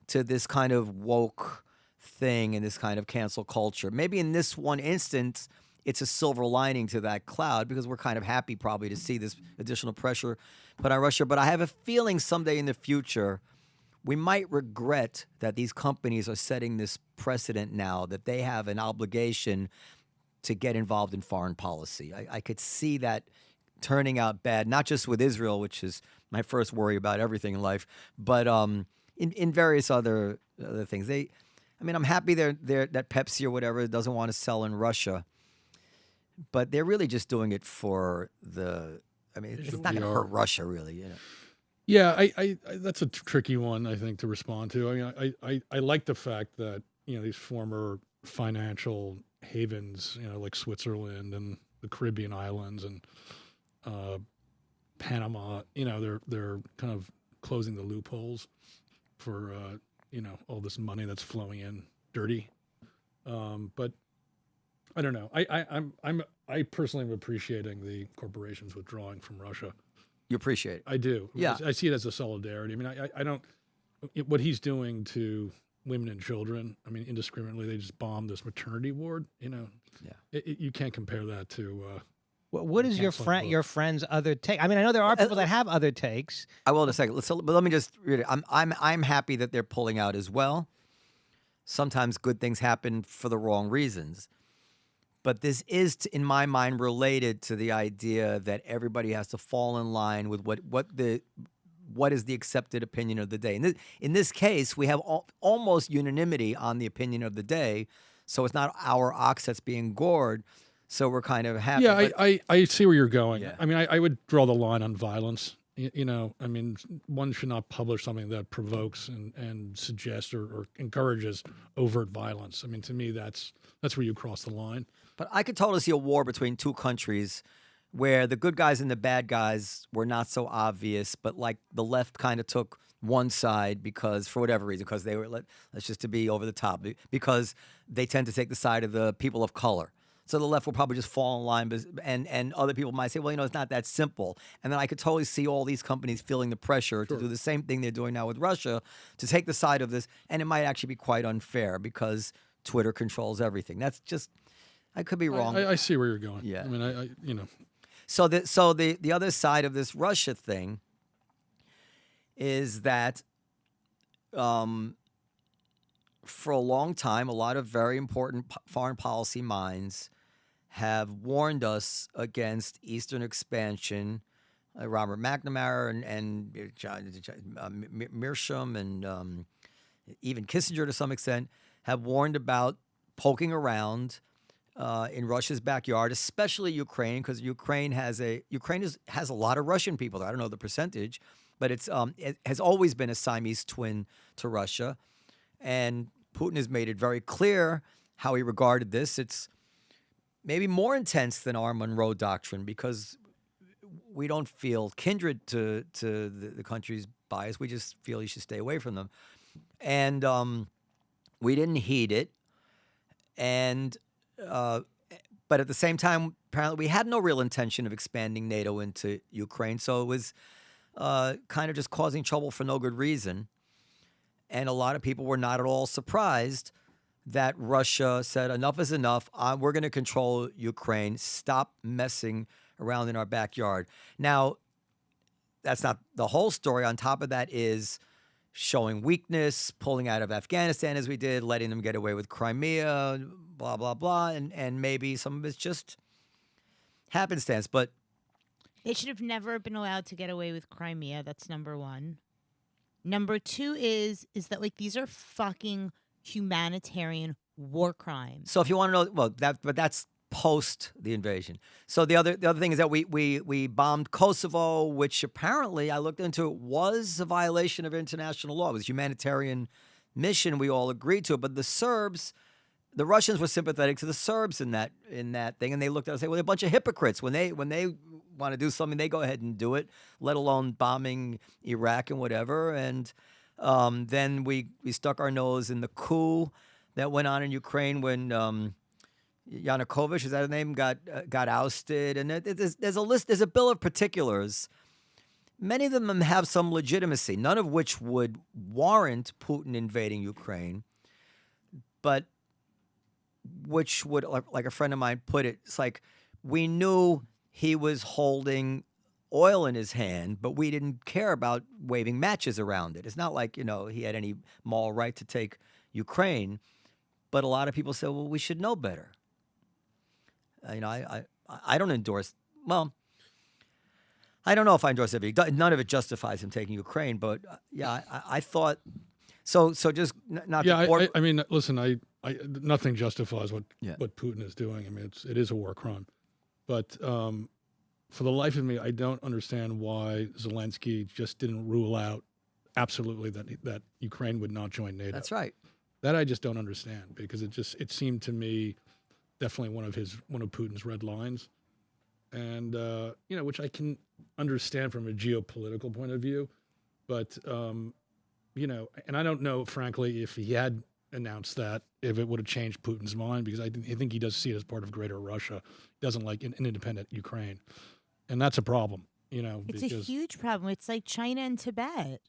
to this kind of woke thing and this kind of cancel culture. Maybe in this one instance, it's a silver lining to that cloud because we're kind of happy probably to see this additional pressure put on Russia. But I have a feeling someday in the future, we might regret that these companies are setting this precedent now, that they have an obligation to get involved in foreign policy. I could see that turning out bad, not just with Israel, which is my first worry about everything in life, but in various other things. I'm happy that Pepsi or whatever doesn't want to sell in Russia, but they're really just doing it for it's not going to hurt Russia, really. You know? Yeah, I that's a tricky one, I think, to respond to. I mean, I like the fact that these former financial havens, like Switzerland and the Caribbean islands and Panama, they're kind of closing the loopholes for all this money that's flowing in dirty. But I don't know. I personally am appreciating the corporations withdrawing from Russia. You appreciate it. I do. Yeah. I see it as a solidarity. I mean, I don't. What he's doing to women and children, indiscriminately, they just bombed this maternity ward. Yeah. You can't compare that to. What is your friend's other take? I mean, I know there are people that have other takes. I will in a second. But let me just read it. I'm happy that they're pulling out as well. Sometimes good things happen for the wrong reasons. But this is, in my mind, related to the idea that everybody has to fall in line with what is the accepted opinion of the day. In this case, we have almost unanimity on the opinion of the day, so it's not our ox that's being gored. So we're kind of happy. Yeah, I see where you're going. Yeah. I mean, I would draw the line on violence. One should not publish something that provokes and suggests or encourages overt violence. I mean, to me, that's where you cross the line. But I could totally see a war between two countries where the good guys and the bad guys were not so obvious, but like the left kind of took one side because, for whatever reason, because they were, let's just to be over the top, because they tend to take the side of the people of color. So the left will probably just fall in line, and other people might say, well, it's not that simple. And then I could totally see all these companies feeling the pressure to do the same thing they're doing now with Russia, to take the side of this, and it might actually be quite unfair because Twitter controls everything. That's just, I could be wrong. I see where you're going. Yeah. I mean, So the other side of this Russia thing is that for a long time, a lot of very important foreign policy minds have warned us against Eastern expansion. Robert McNamara and Mearsham and even Kissinger to some extent have warned about poking around in Russia's backyard, especially Ukraine, because Ukraine has a lot of Russian people there. I don't know the percentage, but it has always been a Siamese twin to Russia, and Putin has made it very clear how he regarded this. It's maybe more intense than our Monroe Doctrine because we don't feel kindred to the country's bias. We just feel you should stay away from them, and we didn't heed it, and but at the same time, apparently we had no real intention of expanding NATO into Ukraine. So it was kind of just causing trouble for no good reason. And a lot of people were not at all surprised that Russia said, enough is enough. We're going to control Ukraine. Stop messing around in our backyard. Now, that's not the whole story. On top of that is showing weakness, pulling out of Afghanistan as we did, letting them get away with Crimea, blah, blah, blah. And maybe some of it's just happenstance. But They should have never been allowed to get away with Crimea. That's number one. Number two is that like these are fucking humanitarian war crimes. so if you want to know, well, that's post the invasion. So the other thing is that we bombed Kosovo, which apparently I looked into it was a violation of international law. It was a humanitarian mission. We all agreed to it, but the Russians were sympathetic to the Serbs in that thing, and they looked at us and said, "Well, they're a bunch of hypocrites. When they want to do something, they go ahead and do it, let alone bombing Iraq and whatever." And then we stuck our nose in the coup that went on in Ukraine when Yanukovych, is that his name, got ousted. And there's a list, there's a bill of particulars. Many of them have some legitimacy, none of which would warrant Putin invading Ukraine, but which would, like a friend of mine put it, it's like we knew he was holding oil in his hand, but we didn't care about waving matches around it. It's not like, he had any moral right to take Ukraine, but a lot of people said, well, we should know better. I don't endorse, well, I don't know if I endorse it. None of it justifies him taking Ukraine, but I thought, so just not Yeah, to I mean, listen, I nothing justifies what Yeah. Putin is doing. I mean, it is a war crime, but for the life of me, I don't understand why Zelensky just didn't rule out absolutely that Ukraine would not join NATO. That's right. That I just don't understand, because it seemed to me definitely one of Putin's red lines, and which I can understand from a geopolitical point of view, but and I don't know, frankly, if he had announced that, if it would have changed Putin's mind, because I think he does see it as part of greater Russia. He doesn't like an independent Ukraine, and that's a problem. It's a huge problem. It's like China and Tibet.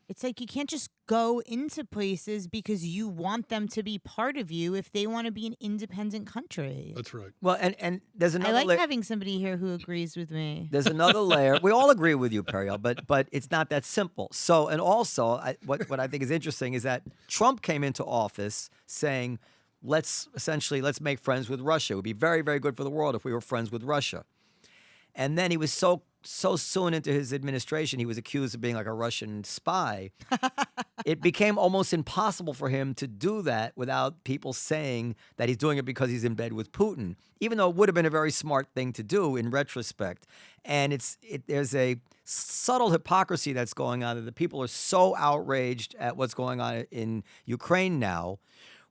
It's like you can't just go into places because you want them to be part of you if they want to be an independent country. That's right. Well, and there's another I like having somebody here who agrees with me. There's another layer. We all agree with you, Periel, but it's not that simple. So, and also, what I think is interesting is that Trump came into office saying, let's make friends with Russia. It would be very, very good for the world if we were friends with Russia. And then he was so soon into his administration, he was accused of being like a Russian spy. It became almost impossible for him to do that without people saying that he's doing it because he's in bed with Putin, even though it would have been a very smart thing to do in retrospect. And there's a subtle hypocrisy that's going on, that the people are so outraged at what's going on in Ukraine now.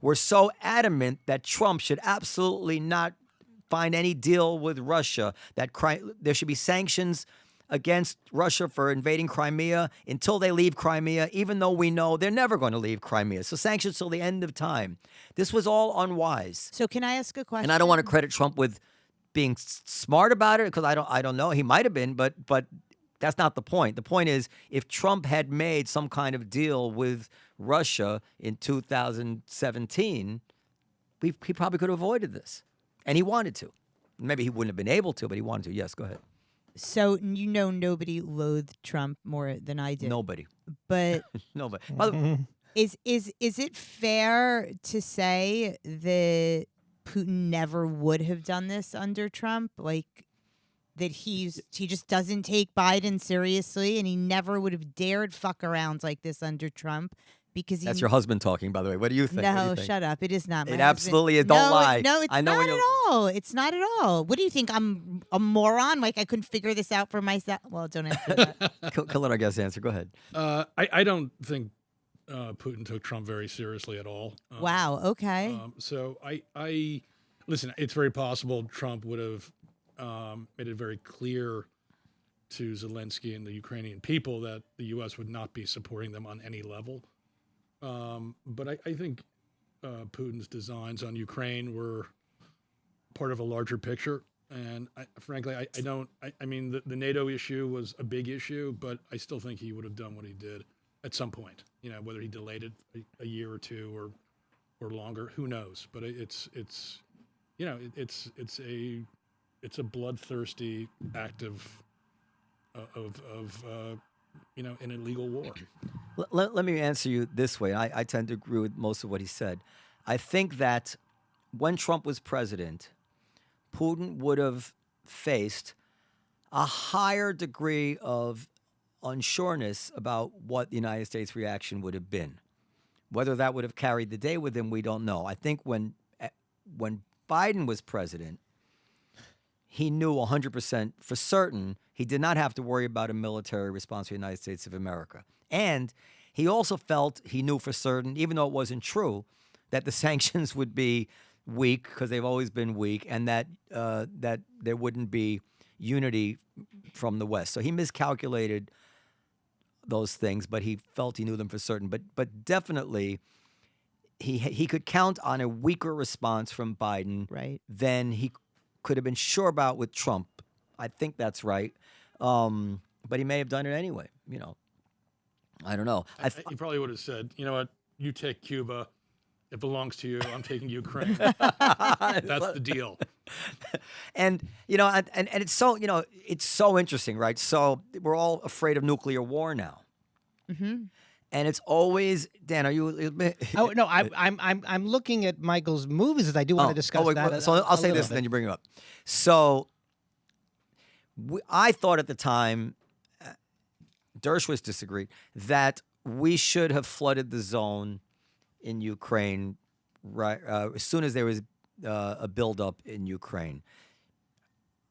We're so adamant that Trump should absolutely not find any deal with Russia, that there should be sanctions against Russia for invading Crimea until they leave Crimea, even though we know they're never going to leave Crimea. So sanctions till the end of time. This was all unwise. So can I ask a question? And I don't want to credit Trump with being smart about it, because I don't know. He might have been, but that's not the point. The point is, if Trump had made some kind of deal with Russia in 2017, he probably could have avoided this. And he wanted to. Maybe he wouldn't have been able to, but he wanted to. Yes, go ahead. So nobody loathed Trump more than I did. Nobody. But Nobody. By the way, is it fair to say that Putin never would have done this under Trump? Like that he just doesn't take Biden seriously, and he never would have dared fuck around like this under Trump? Because that's your husband talking, by the way. What do you think? No, shut up. It is not my It husband. absolutely is. Don't lie. No, it's I know not when at you- all. It's not at all. What do you think? I'm a moron? Like I couldn't figure this out for myself? Well, don't answer that. Let our guest answer. Go ahead. I don't think Putin took Trump very seriously at all. Wow. Okay. So I listen. It's very possible Trump would have made it very clear to Zelensky and the Ukrainian people that the U.S. would not be supporting them on any level. But I think Putin's designs on Ukraine were part of a larger picture. And frankly, I don't. I mean, the NATO issue was a big issue, but I still think he would have done what he did at some point. Whether he delayed it a year or two or longer, who knows? But it's a bloodthirsty act of an illegal war. Let me answer you this way. I tend to agree with most of what he said. I think that when Trump was president, Putin would have faced a higher degree of unsureness about what the United States reaction would have been. Whether that would have carried the day with him, we don't know. I think when Biden was president, he knew 100% for certain he did not have to worry about a military response to the United States of America. And he also felt he knew for certain, even though it wasn't true, that the sanctions would be weak because they've always been weak, and that there wouldn't be unity from the West. So he miscalculated those things, but he felt he knew them for certain. But definitely, he could count on a weaker response from Biden than he could have been sure about with Trump. I think that's right. But he may have done it anyway. I don't know. He probably would have said, "You know what? You take Cuba. It belongs to you. I'm taking Ukraine." That's the deal. And and it's so it's so interesting, right? So we're all afraid of nuclear war now. Mm-hmm. And it's always, Dan, are you? Oh no, I'm looking at Michael's movies as I do want to discuss that. So I'll say this, and then you bring it up. So I thought at the time, Dershowitz disagreed, that we should have flooded the zone in Ukraine right as soon as there was a buildup in Ukraine.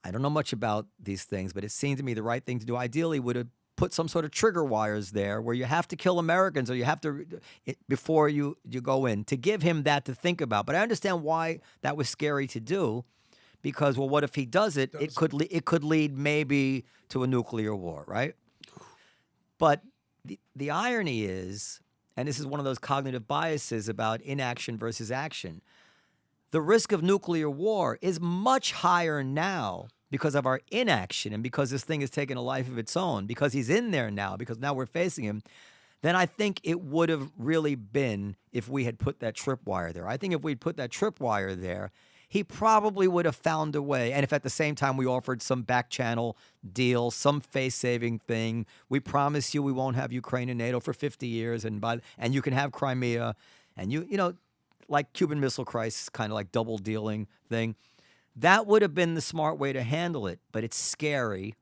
I don't know much about these things, but it seemed to me the right thing to do ideally would have put some sort of trigger wires there where you have to kill Americans or you have to before you go in, to give him that to think about. But I understand why that was scary to do, because what if he does it? It could lead maybe to a nuclear war, right? But the irony is, and this is one of those cognitive biases about inaction versus action, the risk of nuclear war is much higher now because of our inaction and because this thing has taken a life of its own, because he's in there now, because now we're facing him, than I think it would have really been if we had put that tripwire there. I think if we'd put that tripwire there, he probably would have found a way. And if at the same time we offered some back channel deal, some face-saving thing, we promise you we won't have Ukraine in NATO for 50 years, and you can have Crimea, and like Cuban Missile Crisis, kind of like double dealing thing. That would have been the smart way to handle it, but it's scary.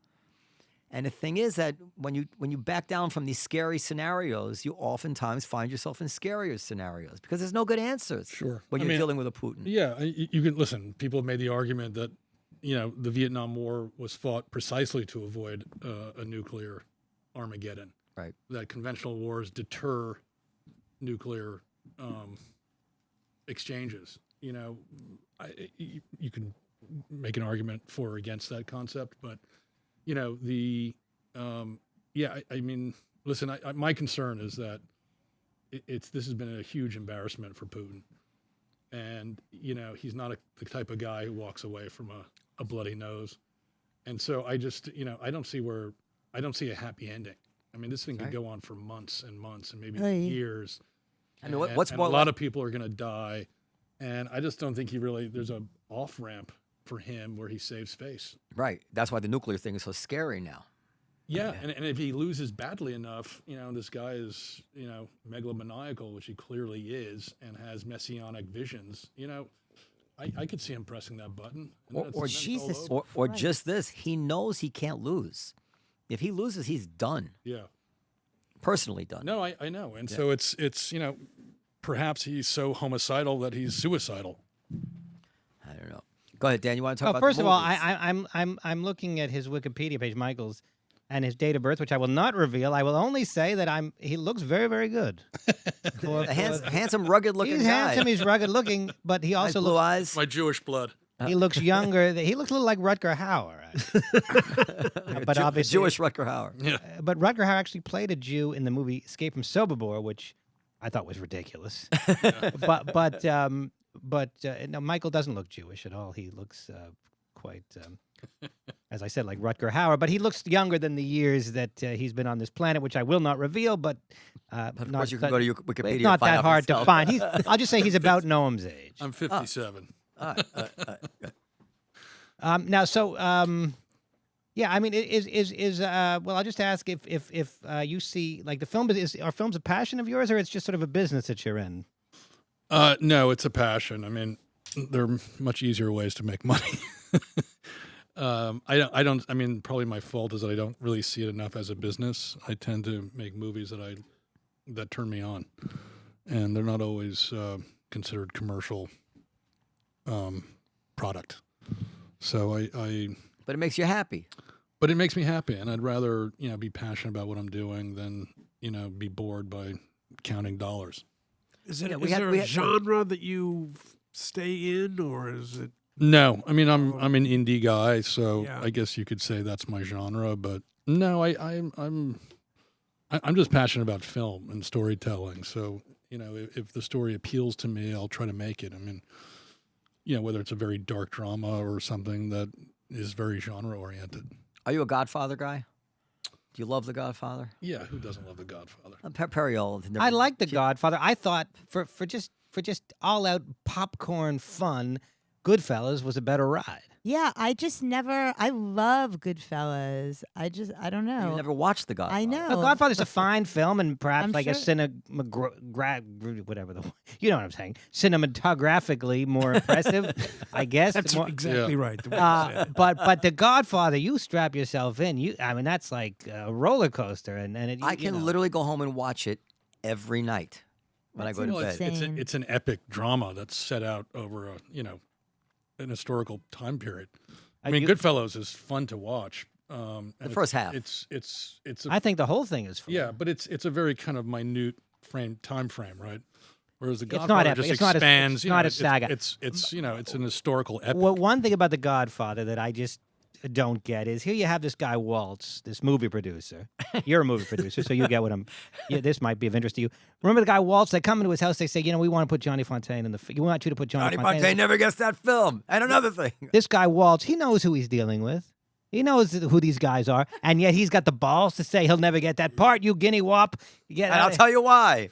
And the thing is that when you back down from these scary scenarios, you oftentimes find yourself in scarier scenarios because there's no good answers. Sure. When you're dealing with a Putin. Yeah, you can listen. People have made the argument that the Vietnam War was fought precisely to avoid a nuclear Armageddon. Right. That conventional wars deter nuclear exchanges. You can make an argument for or against that concept, but I mean, listen, my concern is that this has been a huge embarrassment for Putin, and he's not the type of guy who walks away from a bloody nose, and so I just I don't see a happy ending. I mean, this thing could go on for months and months and maybe years. I mean, what's and more? A lot of people are going to die, and I just don't think there's a off ramp for him where he saves face. Right. That's why the nuclear thing is so scary now. Yeah, and if he loses badly enough, this guy is, megalomaniacal, which he clearly is, and has messianic visions. I could see him pressing that button. Or just this, he knows he can't lose. If he loses, he's done. Yeah. Personally done. No, I know. And so it's perhaps he's so homicidal that he's suicidal. I don't know. Go ahead, Dan. You want to talk about? First the of all, movies? I'm looking at his Wikipedia page, Michael's, and his date of birth, which I will not reveal. I will only say that he looks very, very good. Handsome, rugged-looking he's guy. Handsome. He's rugged-looking, but he also blue eyes. My Jewish blood. He looks younger. He looks a little like Rutger Hauer. But obviously, Jewish Rutger Hauer. Yeah. But Rutger Hauer actually played a Jew in the movie Escape from Sobibor, which I thought was ridiculous. But no, Michael doesn't look Jewish at all. He looks quite, as I said, like Rutger Hauer. But he looks younger than the years that he's been on this planet, which I will not reveal. But Of course, you can go to your Wikipedia. it's not and find that out hard to yourself. find. I'll just say he's about Noam's age. I'm 57. Now, so yeah, I mean, well, I'll just ask if you see like the film are films a passion of yours, or it's just sort of a business that you're in? No, it's a passion. I mean, there are much easier ways to make money. I don't. I mean, probably my fault is that I don't really see it enough as a business. I tend to make movies that turn me on, and they're not always considered commercial product. So But it makes you happy. but it makes me happy, and I'd rather be passionate about what I'm doing than be bored by counting dollars. Is it? Yeah, Is we had- there we a had- genre that you stay in, or is it? No, I mean I'm an indie guy, so Yeah. I guess you could say that's my genre. But no, I'm just passionate about film and storytelling. So if the story appeals to me, I'll try to make it. I mean, whether it's a very dark drama or something that is very genre oriented. Are you a Godfather guy? Do you love The Godfather? Yeah, who doesn't love The Godfather? Periel. I like The Godfather. I thought for just all out popcorn fun, Goodfellas was a better ride. Yeah, I love Goodfellas. I don't know. You never watched The Godfather. I know. The Godfather's a fine film, and perhaps I'm like a sure. whatever you know what I'm saying, cinematographically more impressive, I guess. That's More- exactly right. the way you said it. but The Godfather, you strap yourself in. I mean, that's like a roller coaster, and I can literally go home and watch it every night when I That's go to Well, bed. insane. it's an epic drama that's set out over an historical time period. I mean, Goodfellas is fun to watch. And The first half. It's I think the whole thing is fun. yeah, but it's a very kind of minute time frame, right? Whereas the It's not Godfather epic. just It's not a- expands. it's not a saga. It's it's an historical epic. Well, one thing about The Godfather that I just don't get is here you have this guy Waltz, this movie producer. You're a movie producer, so you get what I'm. Yeah, this might be of interest to you. Remember the guy Waltz? They come into his house. They say, we want to put Johnny Fontaine in the. We want you to put Johnny Johnny Fontaine. Fontaine never gets that film. And another thing. This guy Waltz, he knows who he's dealing with. He knows who these guys are, and yet he's got the balls to say he'll never get that part. You guinea wop. And I'll tell you why.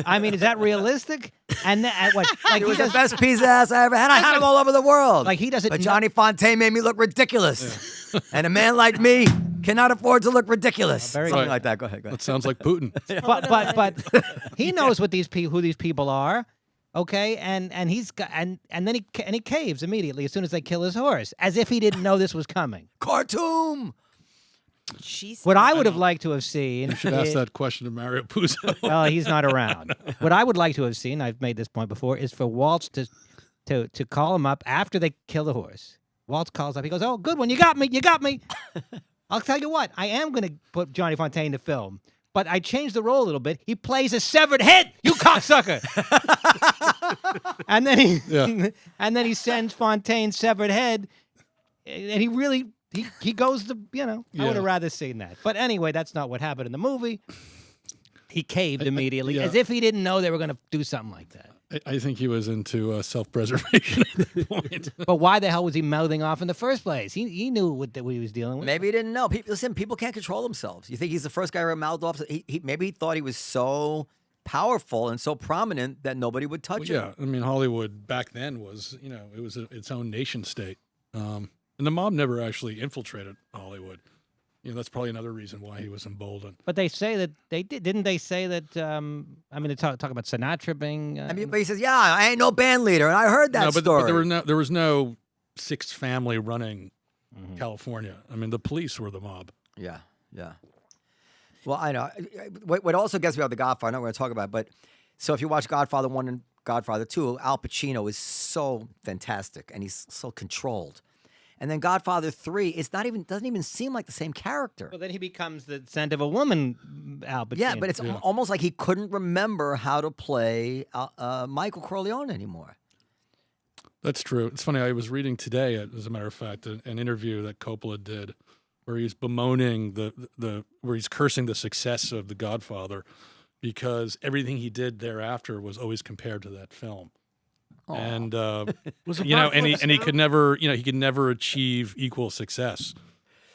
I mean, is that realistic? And what? Like It he was the does, best piece of ass I ever had. I had him all over the world. like he doesn't. But Johnny Fontaine made me look ridiculous. And a man like me cannot afford to look ridiculous. very Something good. like that. Go ahead. That sounds like Putin. but he knows what who these people are. Okay, and he's got and then he caves immediately as soon as they kill his horse, as if he didn't know this was coming. Khartoum. Jeez. What I would have liked to have seen. You should ask that question to Mario Puzo. Well, he's not around. What I would like to have seen, I've made this point before, is for Waltz to call him up after they kill the horse. Waltz calls up. He goes, "Oh, good one. You got me. I'll tell you what. I am going to put Johnny Fontaine to film, but I changed the role a little bit. He plays a severed head. You cocksucker!" and then he sends Fontaine's severed head, and he really he goes to I would have rather seen that. But anyway, that's not what happened in the movie. He caved immediately, yeah. as if he didn't know they were going to do something like that. I think he was into self-preservation at that point. But why the hell was he mouthing off in the first place? He knew what he was dealing with. Maybe he didn't know. People can't control themselves. You think he's the first guy who mouthed off? Maybe he thought he was so powerful and so prominent that nobody would touch him. Yeah, I mean, Hollywood back then was, it was its own nation state. And the mob never actually infiltrated Hollywood. That's probably another reason why he was emboldened. But they say that they did, didn't they? Say that they talk about Sinatra being. But he says, "Yeah, I ain't no band leader," and I heard that No, but story. there was no sixth family running California. I mean, the police were the mob. Yeah. Well, I know. What also gets me about The Godfather, I'm not going to talk about it, but so if you watch Godfather 1 and Godfather 2, Al Pacino is so fantastic, and he's so controlled. And then Godfather 3, doesn't even seem like the same character. Well, then he becomes the scent of a woman, Al Pacino. Yeah, but it's almost like he couldn't remember how to play Michael Corleone anymore. That's true. It's funny. I was reading today, as a matter of fact, an interview that Coppola did, where he's bemoaning where he's cursing the success of The Godfather, because everything he did thereafter was always compared to that film. And Was it you know, and he Apocalypse could Now? never, he could never achieve equal success,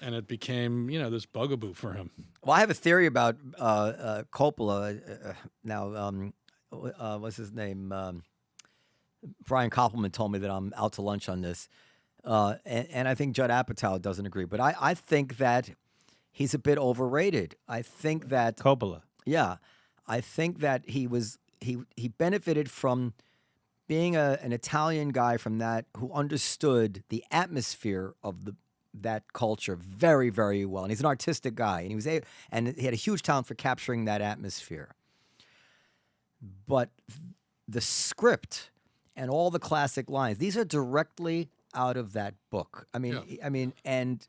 and it became, this bugaboo for him. Well, I have a theory about Coppola. Now, what's his name? Brian Koppelman told me that I'm out to lunch on this. And I think Judd Apatow doesn't agree. But I think that he's a bit overrated. I think that Coppola. Yeah, I think that he benefited from being an Italian guy from that who understood the atmosphere of that culture very, very well. And he's an artistic guy, and he had a huge talent for capturing that atmosphere. But the script and all the classic lines, these are directly out of that book. I mean, and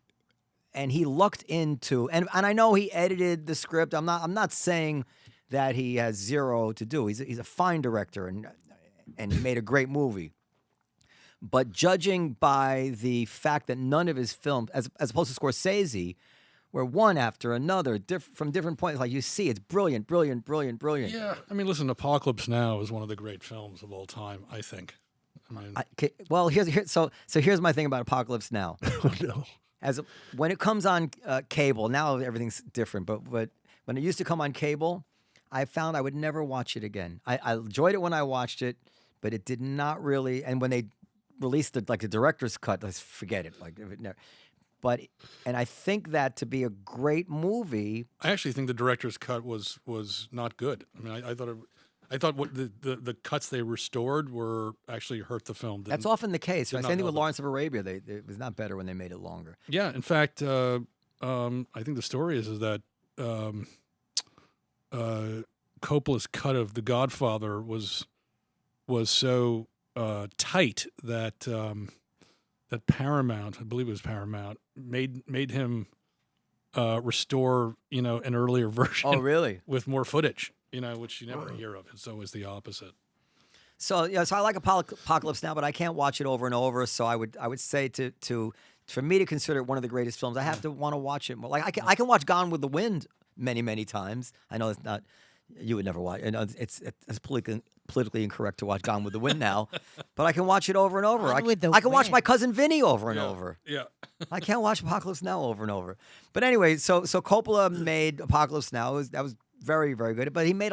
he lucked into, and I know he edited the script. I'm not saying that he has zero to do. He's a fine director, and he made a great movie. But judging by the fact that none of his films, as opposed to Scorsese, were one after another, from different points, like you see, it's brilliant, brilliant, brilliant, brilliant. Yeah, I mean, listen, Apocalypse Now is one of the great films of all time, I think. I mean, So here's my thing about Apocalypse Now. Oh, no. When it comes on cable, now everything's different. But when it used to come on cable, I found I would never watch it again. I enjoyed it when I watched it, but it did not really. And when they released the director's cut, let's forget it. Like if it never. And I think that to be a great movie, I actually think the director's cut was not good. I mean, I thought what the cuts they restored were actually hurt the film. that's often the case. Right? not Same thing with love it. Lawrence of Arabia. It was not better when they made it longer. Yeah, in fact, I think the story is that Coppola's cut of The Godfather was so tight that that Paramount, I believe it was Paramount, made him restore an earlier version. Oh, really? With more footage, which you never hear of. It's always the opposite. So so I like Apocalypse Now, but I can't watch it over and over. So I would say for me to consider it one of the greatest films, I have to want to watch it more. Like I can watch Gone with the Wind many times. I know it's not. You would never watch. I know it's politically incorrect to watch Gone with the Wind now, but I can watch it over and over. Gone with the I can watch Wind. My Cousin Vinny over and Yeah, over. Yeah. I can't watch Apocalypse Now over and over. But anyway, so Coppola made Apocalypse Now. That was very, very good. But he made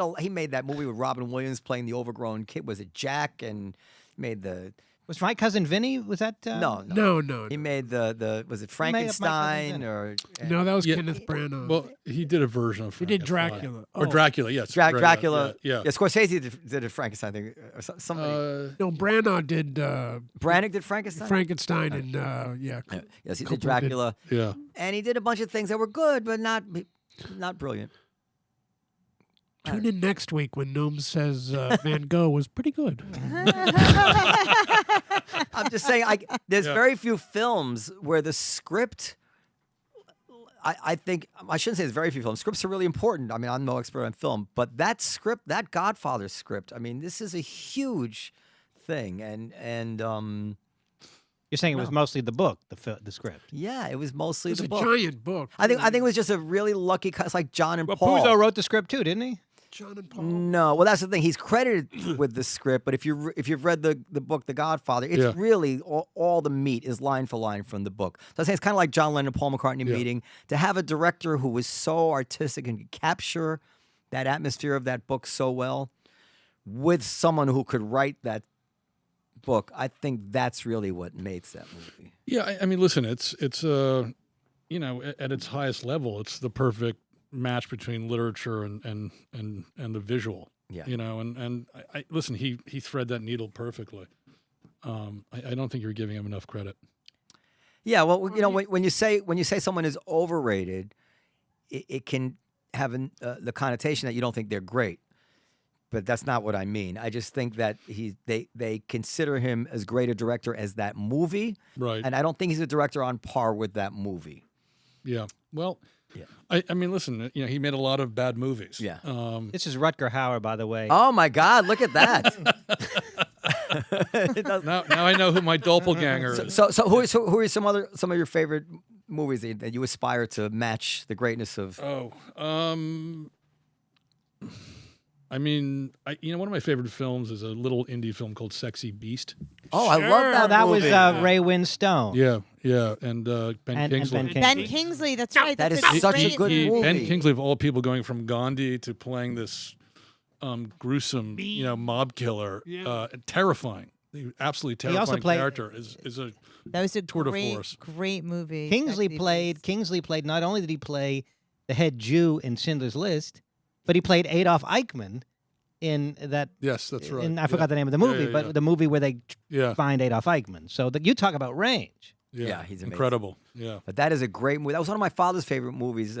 that movie with Robin Williams playing the overgrown kid. Was it Jack? And made the. Was My Cousin Vinny? Was that? No. No. He made the was it made up My Cousin Frankenstein Vinny. or No, that was Yeah. Kenneth Branagh. Well, he did a version of he did Frankenstein. Dracula. Or Oh. Dracula, yes. Dracula? Yeah. Scorsese did a Frankenstein thing. Or somebody. No, Branagh did Branagh did Frankenstein. Frankenstein and Yes, he Coppola did Dracula, Yeah. and he did a bunch of things that were good, but not brilliant. Tune in next week when Noam says Van Gogh was pretty good. I'm just saying, there's very few films where the script. I think I shouldn't say there's very few films. Scripts are really important. I mean, I'm no expert on film, but that script, that Godfather script, I mean, this is a huge thing, and You're saying it was mostly the book, the script. yeah, it was mostly It's the a book. giant book. I think it was just a really lucky. It's like John and Well, Paul. Puzo wrote the script too, didn't he? John and Paul. No, well, that's the thing. He's credited with the script, but if you've read the book, The Godfather, it's Yeah. really all the meat is line for line from the book. So I say it's kind of like John Lennon and Paul McCartney meeting. To have a director who was so artistic and could capture that atmosphere of that book so well, with someone who could write that book, I think that's really what makes that movie. Yeah, I mean, listen, it's at its highest level, it's the perfect match between literature and the visual. Yeah. And I listen, he thread that needle perfectly. I don't think you're giving him enough credit. Yeah, well, when you say someone is overrated, it can have the connotation that you don't think they're great. But that's not what I mean. I just think that they consider him as great a director as that movie, Right. and I don't think he's a director on par with that movie. Yeah. Well, Yeah. I mean, listen, he made a lot of bad movies. Yeah. This is Rutger Hauer, by the way. Oh my God! Look at that. Now I know who my doppelganger is. So who are some of your favorite movies that you aspire to match the greatness of? Oh, I mean, one of my favorite films is a little indie film called Sexy Beast. Oh, I love that. Oh, that was movie. Ray Winstone. Yeah, and Ben And Kingsley. Ben Kingsley, that's right. That That's is such a great good movie. movie. Ben Kingsley, of all people, going from Gandhi to playing this gruesome, mob killer, Yeah. terrifying. The absolutely He also terrifying played- character is a That was a tour de great, force. great movie. Kingsley Sexy played. Beast. Kingsley played. Not only did he play the head Jew in Schindler's List, but he played Adolf Eichmann in that. yes, that's right. I forgot the name of the movie, yeah, but yeah. the movie where they Yeah, find Adolf Eichmann. So you talk about range. Yeah, he's amazing. incredible. Yeah. But that is a great movie. That was one of my father's favorite movies.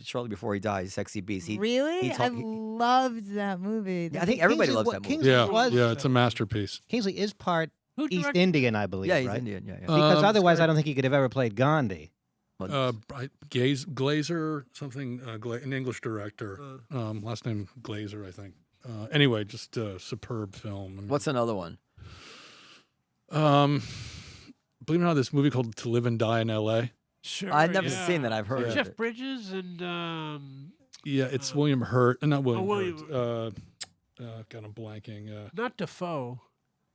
Shortly before he died, Sexy Beast. Really? I loved that movie. I think everybody loves that movie. Kingsley Yeah, was. yeah, it's a masterpiece. Kingsley is part Who East directed- Indian, I believe. Yeah, he's right? Indian. Yeah. Because Um, otherwise, I don't think he could have ever played Gandhi. Glazer, something, an English director. Last name Glazer, I think. Anyway, just a superb film. I mean, What's another one? believe it or not, this movie called To Live and Die in L.A. Sure. I've never yeah. seen that. I've heard of Jeff it. Bridges and Yeah, it's William Hurt. Not William William- Hurt. God, I'm blanking. not Defoe.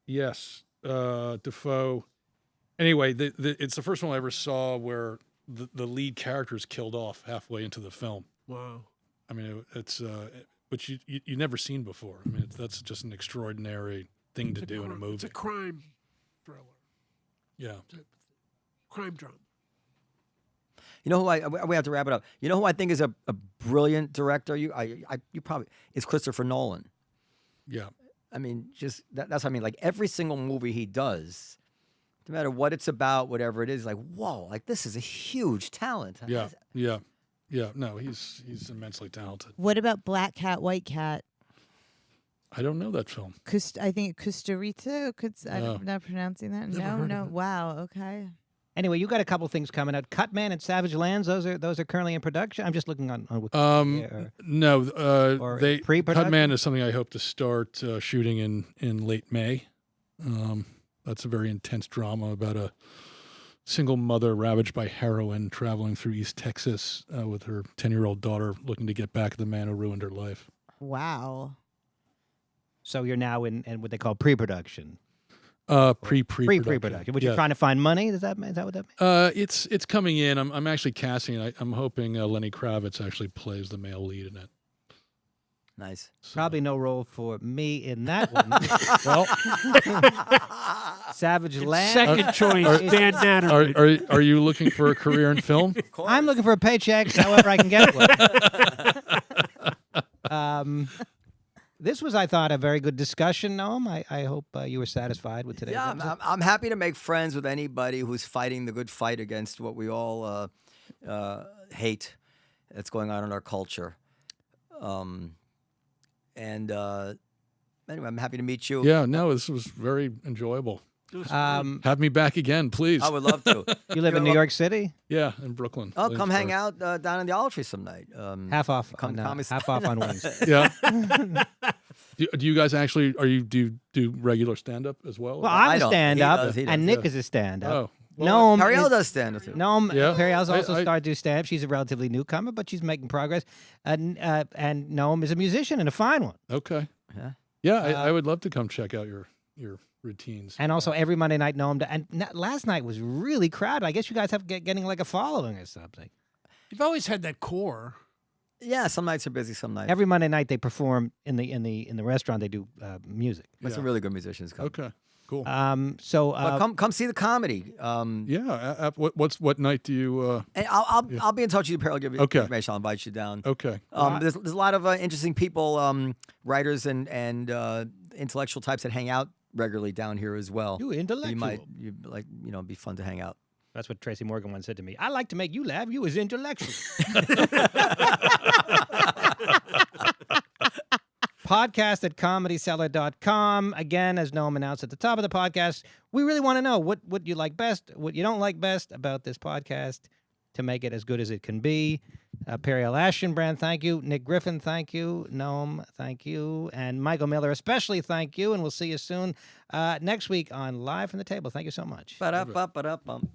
Yes, Defoe. Anyway, it's the first one I ever saw where the lead character is killed off halfway into the film. Wow. I mean, it's which you never seen before. I mean, that's just an extraordinary thing to do in a movie. It's a crime thriller, Yeah. crime drama. You know who we have to wrap it up. You know who I think is a brilliant director? You probably is Christopher Nolan. Yeah. I mean, just that's what I mean. Like every single movie he does, no matter what it's about, whatever it is, like whoa, like this is a huge talent. Yeah. No, he's immensely talented. What about Black Cat, White Cat? I don't know that film. I think Costa Rica. No. I'm not pronouncing that. Never heard of No. it. Wow. Okay. Anyway, you got a couple things coming out. Cutman and Savage Lands. Those are currently in production. I'm just looking on Wikipedia. or No, or they pre-production? Cutman is something I hope to start shooting in late May. That's a very intense drama about a single mother ravaged by heroin traveling through East Texas with her 10-year-old daughter looking to get back at the man who ruined her life. Wow. So you're now in what they call pre-production. Pre-production. Which Yeah. you're trying to find money. Is that what that means? It's coming in. I'm actually casting it. I'm hoping Lenny Kravitz actually plays the male lead in it. Nice. So- Probably no role for me in that one. Well, Savage Land. Second choice, Dan Naturman. are you looking for a career in film? I'm looking for a paycheck, however I can get one. This was, I thought, a very good discussion, Noam. I hope you were satisfied with today's Yeah, episode. I'm happy to make friends with anybody who's fighting the good fight against what we all hate that's going on in our culture. Anyway, I'm happy to meet you. Yeah, no, this was very enjoyable. Have me back again, please. I would love to. You live in New York City? Yeah, in Brooklyn. Oh, come hang Williamsburg. out down in the Olive Tree some night. Half off Come- on come- half off on Wednesday. Yeah. do you guys actually do regular stand up as well? Well, I I'm a don't. He stand-up, does, he and does, Nick yeah. is a stand-up. Oh. Noam Periel is- does stand with you. Noam, Yeah. Periel's also I- started to do stand-up. She's a relatively newcomer, but she's making progress. And Noam is a musician and a fine one. Okay. Yeah. Yeah, I would love to come check out your routines. And also every Monday night, Noam. Last night was really crowded. I guess you guys have getting like a following or something. You've always had that core. Yeah, some nights are busy, some nights. Every Monday night they perform in the restaurant. They do music. But some really good musicians come. Okay. Cool. But come see the comedy. Yeah. What night do you? And I'll be in touch with you, Periel. I'll give you Okay. information. I'll invite you down. Okay. There's a lot of interesting people, writers and intellectual types that hang out regularly down here as well. You intellectual. You might be fun to hang out. That's what Tracy Morgan once said to me. I like to make you laugh. You is intellectual. Podcast at comedycellar.com. Again, as Noam announced at the top of the podcast, we really want to know what you like best, what you don't like best about this podcast to make it as good as it can be. Periel Aschenbrand, thank you. Nick Griffin, thank you. Noam, thank you. And Michael Miller, especially thank you. And we'll see you soon next week on Live from the Table. Thank you so much. Ba-da-ba-ba-da-bum.